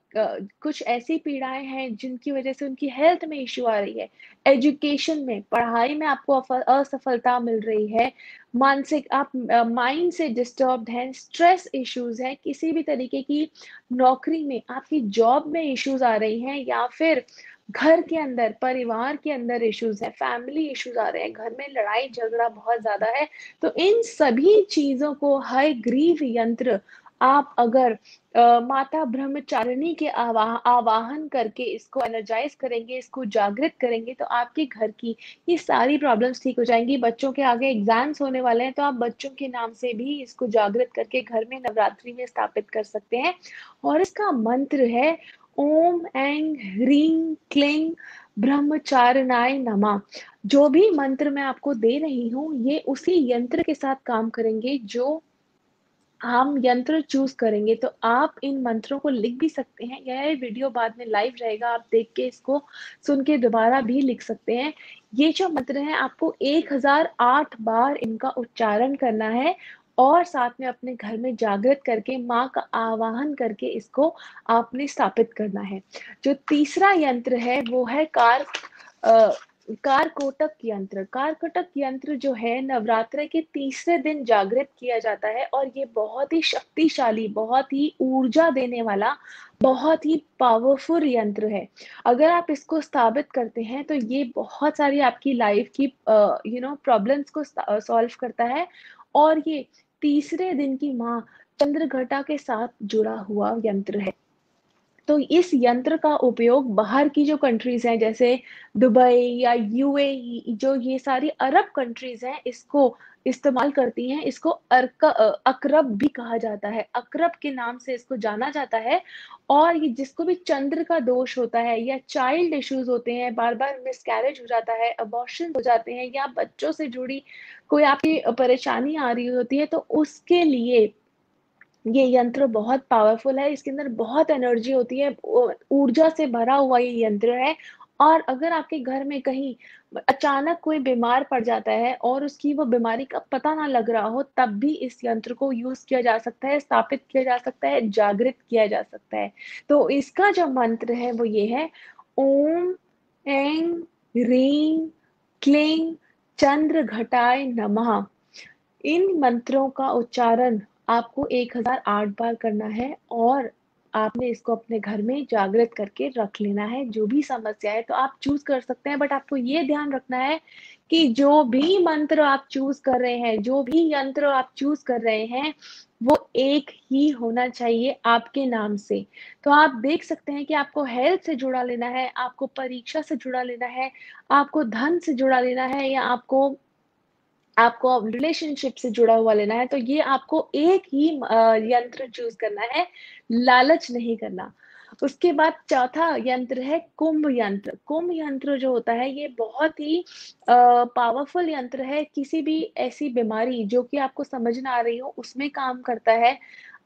कुछ ऐसी पीड़ाएँ हैं जिनकी वज़ह से उनकी हेल्थ में इश्यू आ रही है, एजुकेशन में, पढ़ाई में आपको असफलता मिल रही है, मानसिक आप माइंड से डिस्टर्ब्ड हैं, स्ट्रेस इश्यूज़ हैं, किसी भी तरीके की नौकरी में, आपकी जॉब में इश्यूज़ आ रही हैं या फिर घर के अंदर, परिवार के अंदर इश्यूज़ हैं, फैमिली इश्यूज़ आ रहे हैं, घर में लड़ाई-झगड़ा बहुत ज़्यादा है, तो इन सभी चीज़ों को हयग्रीव यंत्र आप अगर माता ब्रह्मचारिणी के आवाहन करके इसको एनर्जाइज़ करेंगे, इसको जागृत करेंगे, तो आपके घर की ये सारी प्रॉब्लम्स ठीक हो जाएँगी। बच्चों के आगे एग्ज़ाम्स होने वाले हैं, तो आप बच्चों के नाम से भी इसको जागृत करके घर में नवरात्रि में स्थापित कर सकते हैं और इसका मंत्र है ओम ऐं ह्रीं क्लीं ब्रह्मचारिणाय नमः। जो भी मंत्र मैं आपको दे रही हूँ, ये उसी यंत्र के साथ काम करेंगे जो हम यंत्र चूज़ करेंगे। तो आप इन मंत्रों को लिख भी सकते हैं। यह वीडियो बाद में लाइव रहेगा, आप देख के इसको सुन के दोबारा भी लिख सकते हैं। ये जो मंत्र हैं, आपको 1008 बार इनका उच्चारण करना है और साथ में अपने घर में जागृत करके माँ का आवाहन करके इसको आपने स्थापित करना है। जो तीसरा यंत्र है, वो है अ, कारकोटक यंत्र। कारकोटक यंत्र जो है नवरात्र के तीसरे दिन जागृत किया जाता है और ये बहुत ही शक्तिशाली, बहुत ही ऊर्जा देने वाला, बहुत ही पावरफुल यंत्र है। अगर आप इसको स्थापित करते हैं तो ये बहुत सारी आपकी लाइफ की प्रॉब्लम्स को सॉल्व करता है और ये तीसरे दिन की माँ चंद्रघटा के साथ जुड़ा हुआ यंत्र है। तो इस यंत्र का उपयोग बाहर की जो कंट्रीज हैं जैसे दुबई या यूएई, जो ये सारी अरब कंट्रीज हैं, इसको इस्तेमाल करती हैं। इसको अकरब भी कहा जाता है, अकरब के नाम से इसको जाना जाता है। और ये जिसको भी चंद्र का दोष होता है या चाइल्ड इश्यूज होते हैं, बार बार मिसकैरेज हो जाता है, अबॉर्शन हो जाते हैं, या बच्चों से जुड़ी कोई आपकी परेशानी आ रही होती है, तो उसके लिए ये यंत्र बहुत पावरफुल है। इसके अंदर बहुत एनर्जी होती है, ऊर्जा से भरा हुआ ये यंत्र है। और अगर आपके घर में कहीं अचानक कोई बीमार पड़ जाता है और उसकी वो बीमारी का पता ना लग रहा हो, तब भी इस यंत्र को यूज किया जा सकता है, स्थापित किया जा सकता है, जागृत किया जा सकता है। तो इसका जो मंत्र है वो ये है: ओम ऐं ह्रीं क्लीं चंद्र घटाय नमः। इन मंत्रों का उच्चारण आपको 1008 बार करना है और आपने इसको अपने घर में जागृत करके रख लेना है। जो भी समस्या है तो आप चूज कर सकते हैं, बट आपको ये ध्यान रखना है कि जो भी मंत्र आप चूज कर रहे हैं, जो भी यंत्र आप चूज कर रहे हैं, वो एक ही होना चाहिए आपके नाम से। तो आप देख सकते हैं कि आपको हेल्थ से जुड़ा लेना है, आपको परीक्षा से जुड़ा लेना है, आपको धन से जुड़ा लेना है, या आपको आपको अब रिलेशनशिप से जुड़ा हुआ लेना है, तो ये आपको एक ही यंत्र चूज करना है, लालच नहीं करना। उसके बाद चौथा यंत्र है कुंभ यंत्र। कुंभ यंत्र जो होता है ये बहुत ही पावरफुल यंत्र है। किसी भी ऐसी बीमारी जो कि आपको समझ ना आ रही हो उसमें काम करता है।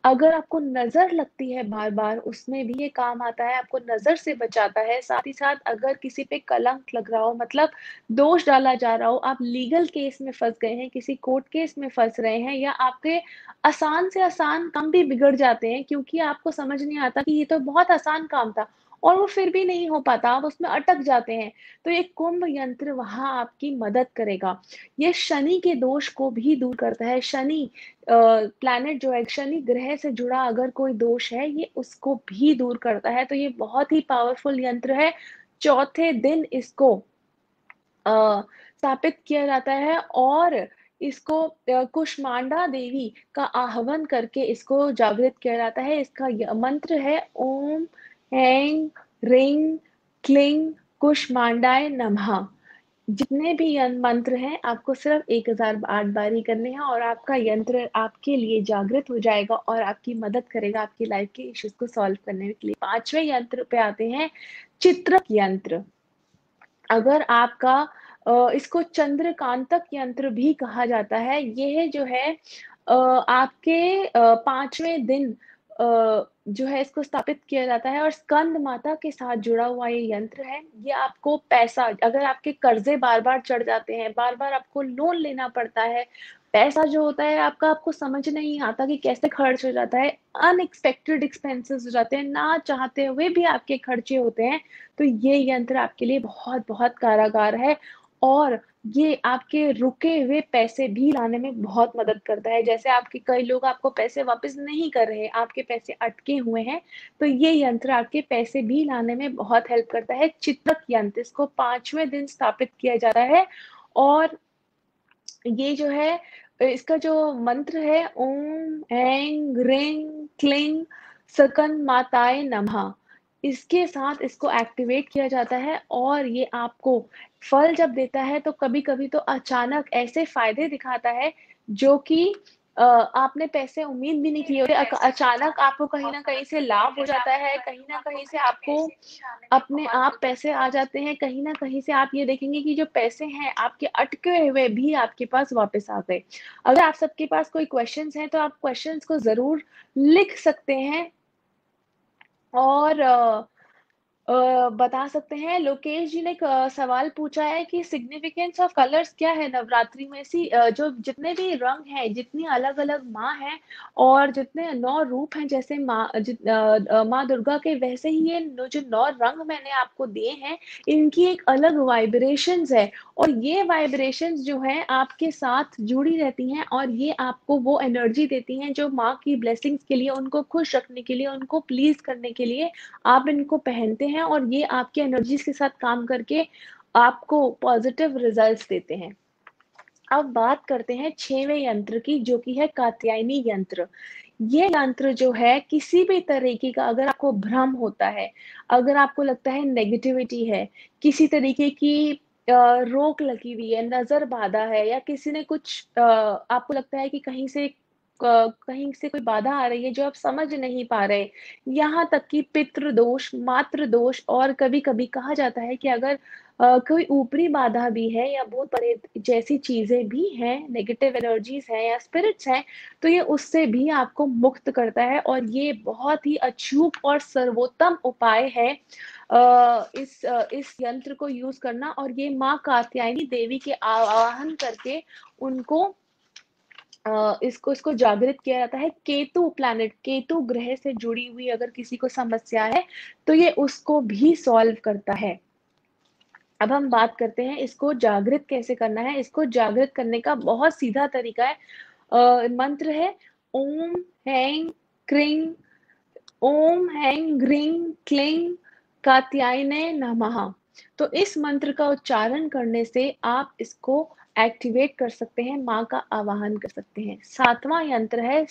अगर आपको नजर लगती है बार बार, उसमें भी ये काम आता है, आपको नजर से बचाता है। साथ ही साथ अगर किसी पे कलंक लग रहा हो, मतलब दोष डाला जा रहा हो, आप लीगल केस में फंस गए हैं, किसी कोर्ट केस में फंस रहे हैं, या आपके आसान से आसान काम भी बिगड़ जाते हैं क्योंकि आपको समझ नहीं आता कि ये तो बहुत आसान काम था और वो फिर भी नहीं हो पाता, आप उसमें अटक जाते हैं, तो ये कुंभ यंत्र वहां आपकी मदद करेगा। ये शनि के दोष को भी दूर करता है। शनि प्लैनेट जो है, शनि ग्रह से जुड़ा अगर कोई दोष है, ये उसको भी दूर करता है। तो ये बहुत ही पावरफुल यंत्र है। चौथे दिन इसको स्थापित किया जाता है और इसको कुष्मांडा देवी का आह्वान करके इसको जागृत किया जाता है। इसका मंत्र है ओम ऐं ह्रीं क्लीं कुष्मांडाय नमः। जितने भी मंत्र हैं आपको सिर्फ 1008 बार ही करने हैं और आपका यंत्र आपके लिए जागृत हो जाएगा और आपकी मदद करेगा आपकी लाइफ के इश्यूज को सॉल्व करने के लिए। पांचवें यंत्र पे आते हैं, चित्रक यंत्र। अगर आपका इसको चंद्रकांतक यंत्र भी कहा जाता है। यह जो है आपके 5वें दिन जो है इसको स्थापित किया जाता है और स्कंद माता के साथ जुड़ा हुआ ये यंत्र है। ये आपको पैसा, अगर आपके कर्जे बार बार चढ़ जाते हैं, बार बार आपको लोन लेना पड़ता है, पैसा जो होता है आपका, आपको समझ नहीं आता कि कैसे खर्च हो जाता है, अनएक्सपेक्टेड एक्सपेंसेस हो जाते हैं, ना चाहते हुए भी आपके खर्चे होते हैं, तो ये यंत्र आपके लिए बहुत बहुत कारागार है और ये आपके रुके हुए पैसे भी लाने में बहुत मदद करता है। जैसे आपके कई लोग आपको पैसे वापस नहीं कर रहे, आपके पैसे अटके हुए हैं, तो ये यंत्र आपके पैसे भी लाने में बहुत हेल्प करता है। चित्रक यंत्र, इसको 5वें दिन स्थापित किया जाता है और ये जो है इसका जो मंत्र है ओम ऐं ह्रीं क्लीं सकन माताय नमः। इसके साथ इसको एक्टिवेट किया जाता है और ये आपको फल जब देता है तो कभी कभी तो अचानक ऐसे फायदे दिखाता है जो कि आपने पैसे उम्मीद भी नहीं किए होते, अचानक आपको कहीं न कहीं से लाभ हो जाता है, कहीं न कहीं से आपको अपने आप पैसे आ जाते हैं, कहीं न कहीं से आप ये देखेंगे कि जो पैसे हैं आपके अटके हुए भी आपके पास वापस आ गए। अगर आप सबके पास कोई क्वेश्चन्स हैं, तो आप क्वेश्चन्स को ज़रूर लिख सकते हैं और बता सकते हैं। लोकेश जी ने एक सवाल पूछा है कि सिग्निफिकेंस ऑफ कलर्स क्या है नवरात्रि में? जो जितने भी रंग हैं, जितनी अलग-अलग माँ हैं और जितने 9 रूप हैं, जैसे माँ दुर्गा के, वैसे ही ये जो 9 रंग मैंने आपको दिए हैं, इनकी एक अलग वाइब्रेशंस है और ये वाइब्रेशंस जो हैं आपके साथ जुड़ी रहती हैं और ये आपको वो एनर्जी देती हैं जो माँ की ब्लेसिंग्स के लिए, उनको खुश रखने के लिए, उनको प्लीज़ करने के लिए आप इनको पहनते हैं और ये आपकी एनर्जीज के साथ काम करके आपको पॉजिटिव रिजल्ट्स देते हैं। अब बात करते हैं 6वें यंत्र की, जो कि है कात्यायनी यंत्र। ये यंत्र जो है, किसी भी तरीके का अगर आपको भ्रम होता है, अगर आपको लगता है नेगेटिविटी है, किसी तरीके की रोक लगी हुई है, नज़र बाधा है या किसी ने कुछ आपको लगता है कि कहीं से कोई बाधा आ रही है जो आप समझ नहीं पा रहे। यहाँ तक कि पितृ दोष, मातृ दोष और कभी-कभी कहा जाता है कि अगर कोई ऊपरी बाधा भी है या भूत प्रेत जैसी चीज़ें भी हैं, नेगेटिव एनर्जीज़ हैं या स्पिरिट्स हैं, तो ये उससे भी आपको मुक्त करता है और ये बहुत ही अचूक और सर्वोत्तम उपाय है इस यंत्र को यूज़ करना। और ये माँ कात्यायनी देवी के आवाहन करके उनको इसको जागृत किया जाता है। केतु ग्रह से जुड़ी हुई अगर किसी को समस्या है, तो ये उसको भी सॉल्व करता है। अब हम बात करते हैं इसको जागृत कैसे करना है। इसको जागृत करने का बहुत सीधा तरीका है। मंत्र है ओम हैंग क्रीं, ओम हैंग ग्रीं क्लीं कात्यायने नमः। तो इस मंत्र का उच्चारण करने से आप इसको एक्टिवेट कर सकते हैं, माँ का आवाहन कर सकते हैं। 7वां यंत्र है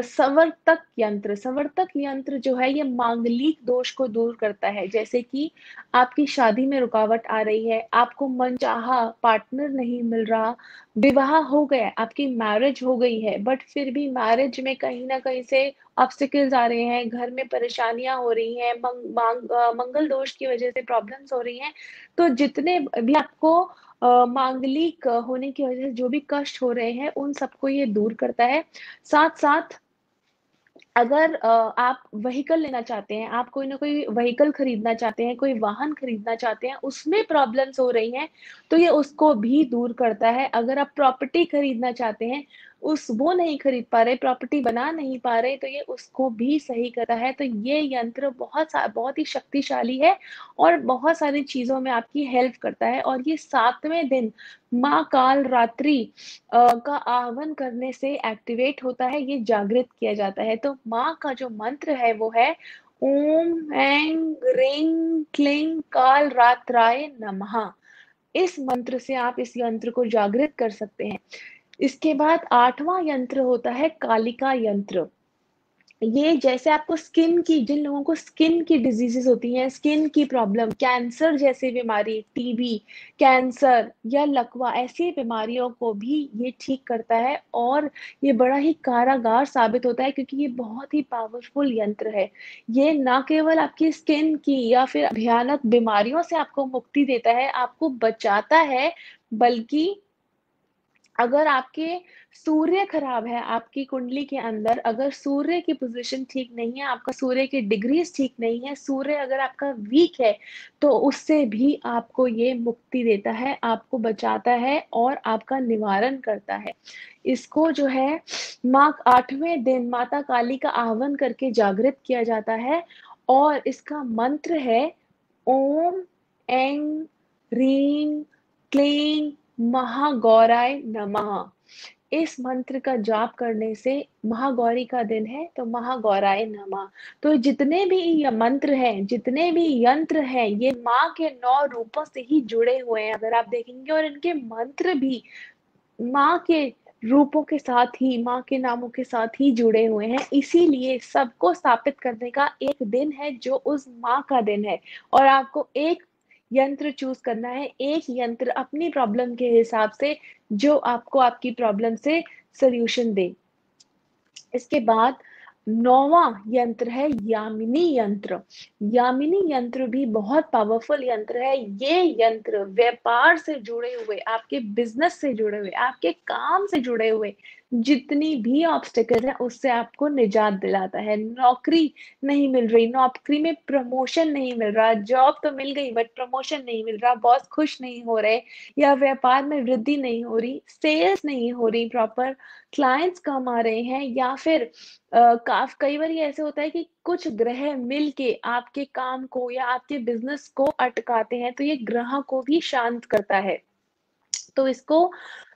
संवर्तक यंत्र। संवर्तक यंत्र जो है, ये मांगलिक दोष को दूर करता है। जैसे कि आपकी शादी में रुकावट आ रही है, आपको मनचाहा पार्टनर नहीं मिल रहा, विवाह हो गया, आपकी मैरिज हो गई है, बट फिर भी मैरिज में कहीं ना कहीं से ऑब्स्टिकल्स आ रहे हैं, घर में परेशानियां हो रही हैं, मंगल दोष की वजह से प्रॉब्लम्स हो रही हैं। तो जितने भी आपको मांगलिक होने की वजह से जो भी कष्ट हो रहे हैं, उन सबको ये दूर करता है। साथ साथ अगर आप व्हीकल लेना चाहते हैं, आप कोई ना कोई व्हीकल खरीदना चाहते हैं, कोई वाहन खरीदना चाहते हैं, उसमें प्रॉब्लम्स हो रही हैं, तो ये उसको भी दूर करता है। अगर आप प्रॉपर्टी खरीदना चाहते हैं, वो नहीं खरीद पा रहे, प्रॉपर्टी बना नहीं पा रहे, तो ये उसको भी सही करता है। तो ये यंत्र बहुत ही शक्तिशाली है और बहुत सारी चीज़ों में आपकी हेल्प करता है। और ये 7वें दिन माँ काल रात्रि का आह्वान करने से एक्टिवेट होता है, ये जागृत किया जाता है। तो माँ का जो मंत्र है वो है ओम ऐं ह्रीं क्लीं काल रात्राय नमः। इस मंत्र से आप इस यंत्र को जागृत कर सकते हैं। इसके बाद 8वां यंत्र होता है कालिका यंत्र। ये जैसे आपको जिन लोगों को स्किन की डिजीजेस होती हैं, स्किन की प्रॉब्लम, कैंसर जैसी बीमारी, टीबी, कैंसर या लकवा, ऐसी बीमारियों को भी ये ठीक करता है और ये बड़ा ही कारागार साबित होता है, क्योंकि ये बहुत ही पावरफुल यंत्र है। ये ना केवल आपकी स्किन की या फिर भयानक बीमारियों से आपको मुक्ति देता है, आपको बचाता है, बल्कि अगर आपके सूर्य खराब है, आपकी कुंडली के अंदर अगर सूर्य की पोजीशन ठीक नहीं है, आपका सूर्य की डिग्रीज ठीक नहीं है, सूर्य अगर आपका वीक है, तो उससे भी आपको ये मुक्ति देता है, आपको बचाता है और आपका निवारण करता है। इसको जो है 8वें दिन माता काली का आह्वान करके जागृत किया जाता है और इसका मंत्र है ओम ऐं ह्रीं क्लीं महागौराय नमः। इस मंत्र का जाप करने से, महागौरी का दिन है तो महागौराय नमः। तो जितने भी ये मंत्र हैं, जितने भी यंत्र हैं, ये माँ के 9 रूपों से ही जुड़े हुए हैं अगर आप देखेंगे, और इनके मंत्र भी माँ के रूपों के साथ ही, माँ के नामों के साथ ही जुड़े हुए हैं। इसीलिए सबको स्थापित करने का एक दिन है जो उस माँ का दिन है, और आपको एक यंत्र चूज करना है, एक यंत्र अपनी प्रॉब्लम के हिसाब से, जो आपको आपकी प्रॉब्लम से सॉल्यूशन दे। इसके बाद 9वां यंत्र है यामिनी यंत्र। यामिनी यंत्र भी बहुत पावरफुल यंत्र है। ये यंत्र व्यापार से जुड़े हुए, आपके बिज़नेस से जुड़े हुए, आपके काम से जुड़े हुए जितनी भी ऑब्स्टेकल है उससे आपको निजात दिलाता है। नौकरी नहीं मिल रही, नौकरी में प्रमोशन नहीं मिल रहा, जॉब तो मिल गई बट प्रमोशन नहीं मिल रहा, बॉस खुश नहीं हो रहे या व्यापार में वृद्धि नहीं हो रही, सेल्स नहीं हो रही प्रॉपर, क्लाइंट्स कम आ रहे हैं या फिर काफ़ कई बार ये ऐसे होता है कि कुछ ग्रह मिल के आपके काम को या आपके बिज़नेस को अटकाते हैं, तो ये ग्रह को भी शांत करता है। तो इसको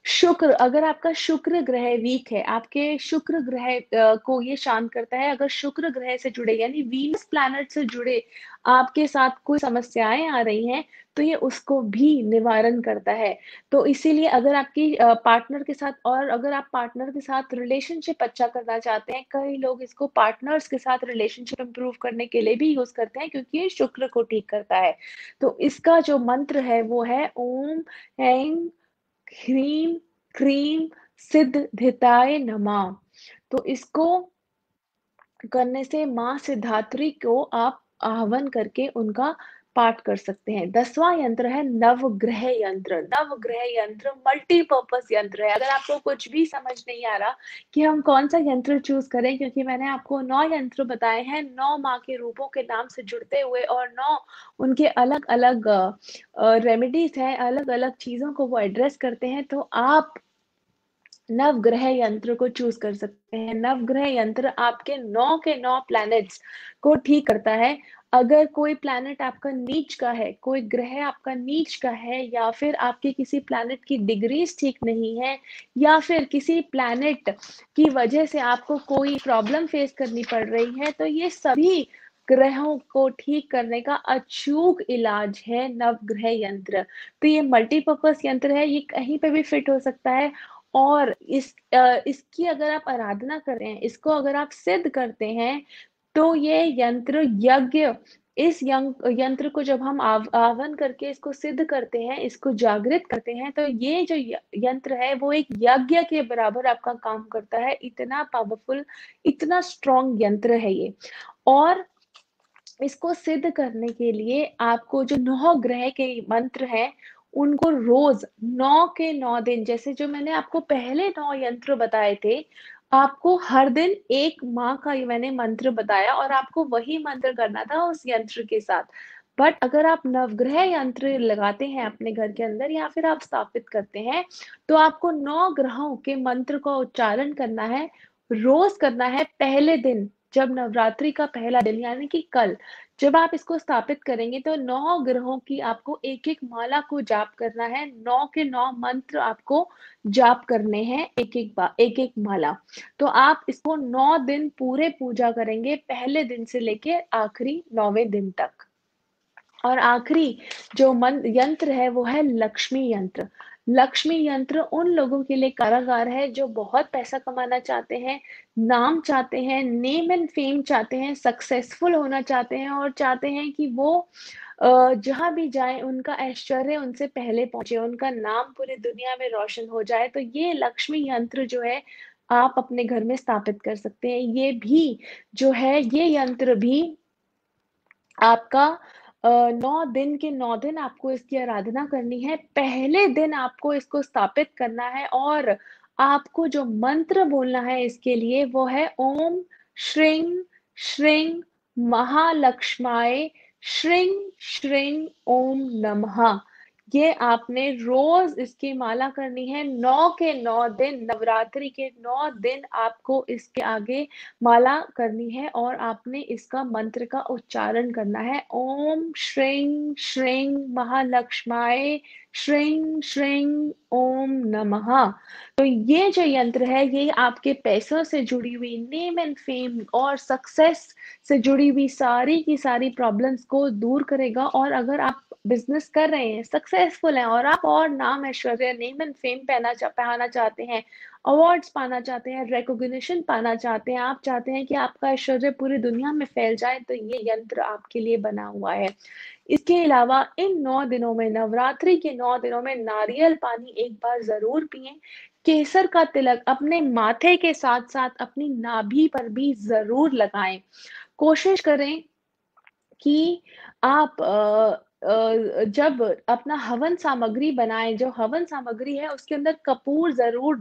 शुक्र, अगर आपका शुक्र ग्रह वीक है, आपके शुक्र ग्रह को ये शांत करता है। अगर शुक्र ग्रह से जुड़े यानी वीनस प्लैनेट से जुड़े आपके साथ कोई समस्याएं आ रही हैं, तो ये उसको भी निवारण करता है। तो इसीलिए अगर आपकी पार्टनर के साथ, और अगर आप पार्टनर के साथ रिलेशनशिप अच्छा करना चाहते हैं, कई लोग इसको पार्टनर्स के साथ रिलेशनशिप इंप्रूव करने के लिए भी यूज करते हैं क्योंकि ये शुक्र को ठीक करता है। तो इसका जो मंत्र है वो है ओम ऐं ह्रीं क्रीं सिद्धिदाय नमः। तो इसको करने से माँ सिद्धात्री को आप आह्वान करके उनका पाठ कर सकते हैं। 10वां यंत्र है नवग्रह यंत्र। नवग्रह यंत्र मल्टीपर्पस यंत्र है। अगर आपको कुछ भी समझ नहीं आ रहा कि हम कौन सा यंत्र चूज करें, क्योंकि मैंने आपको 9 यंत्र बताए हैं, 9 माँ के रूपों के नाम से जुड़ते हुए, और 9 उनके अलग अलग रेमेडीज हैं, अलग अलग चीजों को वो एड्रेस करते हैं। तो आप नवग्रह यंत्र को चूज कर सकते हैं। नवग्रह यंत्र आपके 9 के 9 प्लैनेट्स को ठीक करता है। अगर कोई प्लैनेट आपका नीच का है, कोई ग्रह आपका नीच का है, या फिर आपके किसी प्लैनेट की डिग्रीज ठीक नहीं है, या फिर किसी प्लैनेट की वजह से आपको कोई प्रॉब्लम फेस करनी पड़ रही है, तो ये सभी ग्रहों को ठीक करने का अचूक इलाज है नवग्रह यंत्र। तो ये मल्टीपर्पस यंत्र है, ये कहीं पे भी फिट हो सकता है। और इसकी अगर आप आराधना करते हैं, इसको अगर आप सिद्ध करते हैं, तो ये यंत्र यज्ञ, इस यंत्र को जब हम आह्वान करके इसको सिद्ध करते हैं, इसको जागृत करते हैं, तो ये जो यंत्र है वो एक यज्ञ के बराबर आपका काम करता है। इतना पावरफुल, इतना स्ट्रॉन्ग यंत्र है ये। और इसको सिद्ध करने के लिए आपको जो 9 ग्रह के मंत्र हैं, उनको रोज 9 के 9 दिन, जैसे जो मैंने आपको पहले 9 यंत्र बताए थे, आपको हर दिन एक माँ का ये मैंने मंत्र बताया और आपको वही मंत्र करना था उस यंत्र के साथ। बट अगर आप नवग्रह यंत्र लगाते हैं अपने घर के अंदर या फिर आप स्थापित करते हैं, तो आपको 9 ग्रहों के मंत्र का उच्चारण करना है, रोज करना है पहले दिन, जब नवरात्रि का पहला दिन यानी कि कल। जब आप इसको स्थापित करेंगे तो 9 ग्रहों की आपको एक-एक माला को जाप करना है, 9 के 9 मंत्र आपको जाप करने हैं, एक-एक माला। तो आप इसको 9 दिन पूरे पूजा करेंगे, पहले दिन से लेके आखिरी 9वें दिन तक। और आखिरी जो यंत्र है वो है लक्ष्मी यंत्र। लक्ष्मी यंत्र उन लोगों के लिए कारागार है जो बहुत पैसा कमाना चाहते हैं, नाम चाहते हैं, नेम एंड फेम चाहते हैं, सक्सेसफुल होना चाहते हैं, और चाहते हैं कि वो जहाँ भी जाए उनका ऐश्वर्य उनसे पहले पहुंचे, उनका नाम पूरी दुनिया में रोशन हो जाए। तो ये लक्ष्मी यंत्र जो है आप अपने घर में स्थापित कर सकते हैं। ये भी जो है, ये यंत्र भी आपका 9 दिन के 9 दिन आपको इसकी आराधना करनी है। पहले दिन आपको इसको स्थापित करना है और आपको जो मंत्र बोलना है इसके लिए वो है ओम श्रीं श्रीं महालक्ष्माय श्रीं श्रीं ओम नमः। ये आपने रोज इसकी माला करनी है। 9 के 9 दिन, नवरात्रि के 9 दिन आपको इसके आगे माला करनी है और आपने इसका मंत्र का उच्चारण करना है, ओम श्रीं श्रीं महालक्ष्माय श्रीं श्रीं ओम नमः। तो ये जो यंत्र है ये आपके पैसों से जुड़ी हुई, नेम एंड फेम और सक्सेस से जुड़ी हुई सारी की सारी प्रॉब्लम्स को दूर करेगा। और अगर आप बिजनेस कर रहे हैं, सक्सेसफुल हैं, और आप और नाम ऐश्वर्य, नेम एंड फेम पाना चाहते हैं, अवार्ड्स पाना चाहते हैं, रिकॉग्निशन पाना चाहते हैं, आप चाहते हैं कि आपका ऐश्वर्य पूरी दुनिया में फैल जाए, तो ये यंत्र आपके लिए बना हुआ है। इसके अलावा इन 9 दिनों में, नवरात्रि के 9 दिनों में नारियल पानी एक बार ज़रूर पिएँ। केसर का तिलक अपने माथे के साथ-साथ अपनी नाभि पर भी ज़रूर लगाएँ। कोशिश करें कि आप जब अपना हवन सामग्री बनाएँ, जो हवन सामग्री है उसके अंदर कपूर ज़रूर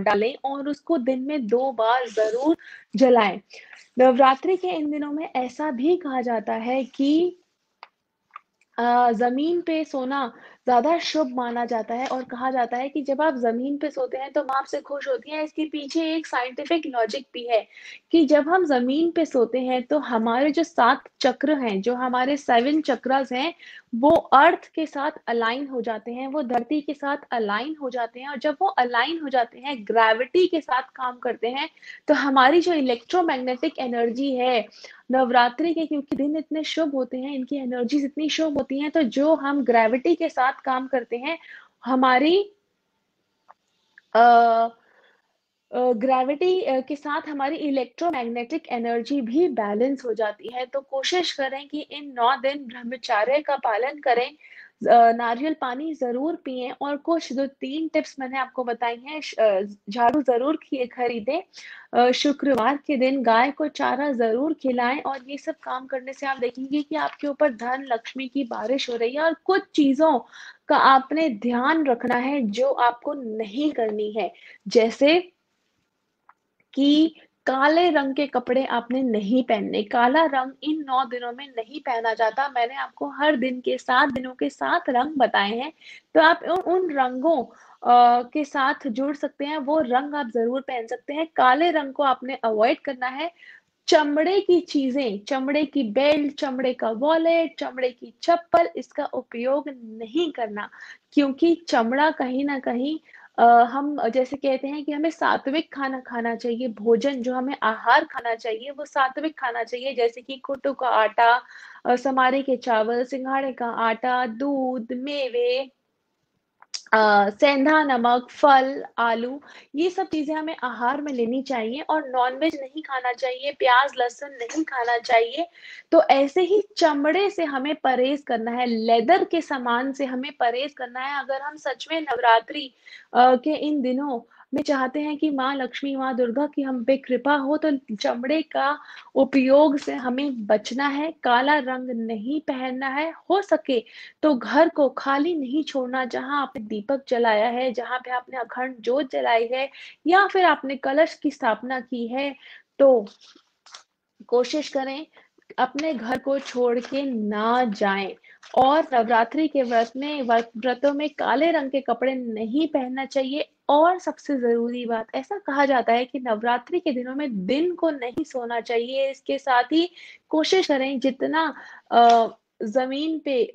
डालें और उसको दिन में 2 बार ज़रूर जलाएँ। नवरात्रि के इन दिनों में ऐसा भी कहा जाता है कि ज़मीन पे सोना ज़्यादा शुभ माना जाता है और कहा जाता है कि जब आप ज़मीन पे सोते हैं तो माँ आपसे खुश होती हैं। इसके पीछे एक साइंटिफिक लॉजिक भी है कि जब हम ज़मीन पे सोते हैं तो हमारे जो 7 चक्र हैं, जो हमारे 7 चक्रास हैं, वो अर्थ के साथ अलाइन हो जाते हैं, वो धरती के साथ अलाइन हो जाते हैं और जब वो अलाइन हो जाते हैं, ग्रेविटी के साथ काम करते हैं, तो हमारी जो इलेक्ट्रोमैग्नेटिक एनर्जी है, नवरात्रि के क्योंकि दिन इतने शुभ होते हैं, इनकी एनर्जीज़ इतनी शुभ होती हैं, तो जो हम ग्रेविटी के साथ काम करते हैं, हमारी अ ग्रेविटी के साथ हमारी इलेक्ट्रोमैग्नेटिक एनर्जी भी बैलेंस हो जाती है। तो कोशिश करें कि इन 9 दिन ब्रह्मचर्य का पालन करें। नारियल पानी ज़रूर पिएँ और कुछ जो 3 टिप्स मैंने आपको बताई हैं झाड़ू ज़रूर खि खरीदें। शुक्रवार के दिन गाय को चारा ज़रूर खिलाएँ और ये सब काम करने से आप देखेंगे कि आपके ऊपर धन लक्ष्मी की बारिश हो रही है और कुछ चीज़ों का आपने ध्यान रखना है जो आपको नहीं करनी है। जैसे कि काले रंग के कपड़े आपने नहीं पहनने, काला रंग इन 9 दिनों में नहीं पहना जाता। मैंने आपको हर दिन के 7 दिनों के 7 रंग बताए हैं, तो आप उन रंगों के साथ जुड़ सकते हैं, वो रंग आप ज़रूर पहन सकते हैं। काले रंग को आपने अवॉइड करना है। चमड़े की चीज़ें, चमड़े की बेल्ट, चमड़े का वॉलेट, चमड़े की चप्पल, इसका उपयोग नहीं करना, क्योंकि चमड़ा कहीं न कहीं हम जैसे कहते हैं कि हमें सात्विक खाना खाना चाहिए, भोजन जो हमें आहार खाना चाहिए, वो सात्विक खाना चाहिए, जैसे कि कुट्टू का आटा समारे के चावल, सिंघाड़े का आटा, दूध, मेवे सेंधा नमक, फल, आलू, ये सब चीज़ें हमें आहार में लेनी चाहिए और नॉन-वेज नहीं खाना चाहिए, प्याज़, लहसुन नहीं खाना चाहिए। तो ऐसे ही चमड़े से हमें परहेज़ करना है, लेदर के सामान से हमें परहेज़ करना है। अगर हम सच में नवरात्रि के इन दिनों में चाहते हैं कि माँ लक्ष्मी, माँ दुर्गा की हम पे कृपा हो, तो चमड़े का उपयोग से हमें बचना है, काला रंग नहीं पहनना है। हो सके तो घर को खाली नहीं छोड़ना जहाँ आपने दीपक जलाया है, जहाँ पे आपने अखंड जोत जलाई है या फिर आपने कलश की स्थापना की है, तो कोशिश करें अपने घर को छोड़ के ना जाएँ और नवरात्रि के व्रतों में काले रंग के कपड़े नहीं पहनना चाहिए और सबसे ज़रूरी बात, ऐसा कहा जाता है कि नवरात्रि के दिनों में दिन को नहीं सोना चाहिए, इसके साथ ही कोशिश करें जितना अ, ज़मीन पे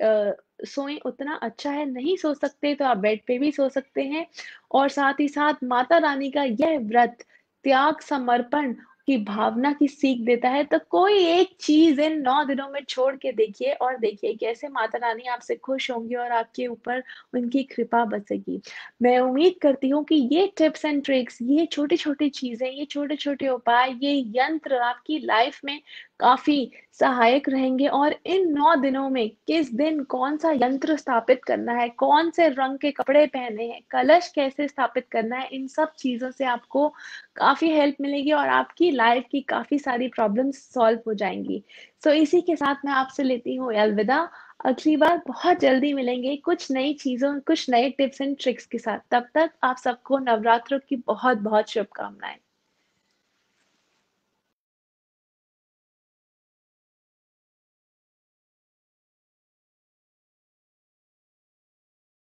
सोएँ उतना अच्छा है, नहीं सो सकते तो आप बेड पे भी सो सकते हैं और साथ ही साथ माता रानी का यह व्रत त्याग, समर्पण की भावना की सीख देता है, तो कोई एक चीज़ इन 9 दिनों में छोड़ के देखिए और देखिए कैसे माता रानी आपसे खुश होंगी और आपके ऊपर उनकी कृपा बरसेगी। मैं उम्मीद करती हूँ कि ये टिप्स एंड ट्रिक्स, ये छोटी-छोटी चीज़ें, ये छोटे-छोटे उपाय, ये यंत्र आपकी लाइफ़ में काफ़ी सहायक रहेंगे और इन 9 दिनों में किस दिन कौन-सा यंत्र स्थापित करना है, कौन से रंग के कपड़े पहनने हैं, कलश कैसे स्थापित करना है, इन सब चीज़ों से आपको काफ़ी हेल्प मिलेगी और आपकी लाइफ की काफ़ी सारी प्रॉब्लम्स सॉल्व हो जाएँगी। सो इसी के साथ मैं आपसे लेती हूँ अलविदा। अगली बार बहुत जल्दी मिलेंगे कुछ नई चीज़ों, कुछ नए टिप्स एंड ट्रिक्स के साथ। तब तक आप सबको नवरात्रों की बहुत-बहुत शुभकामनाएँ।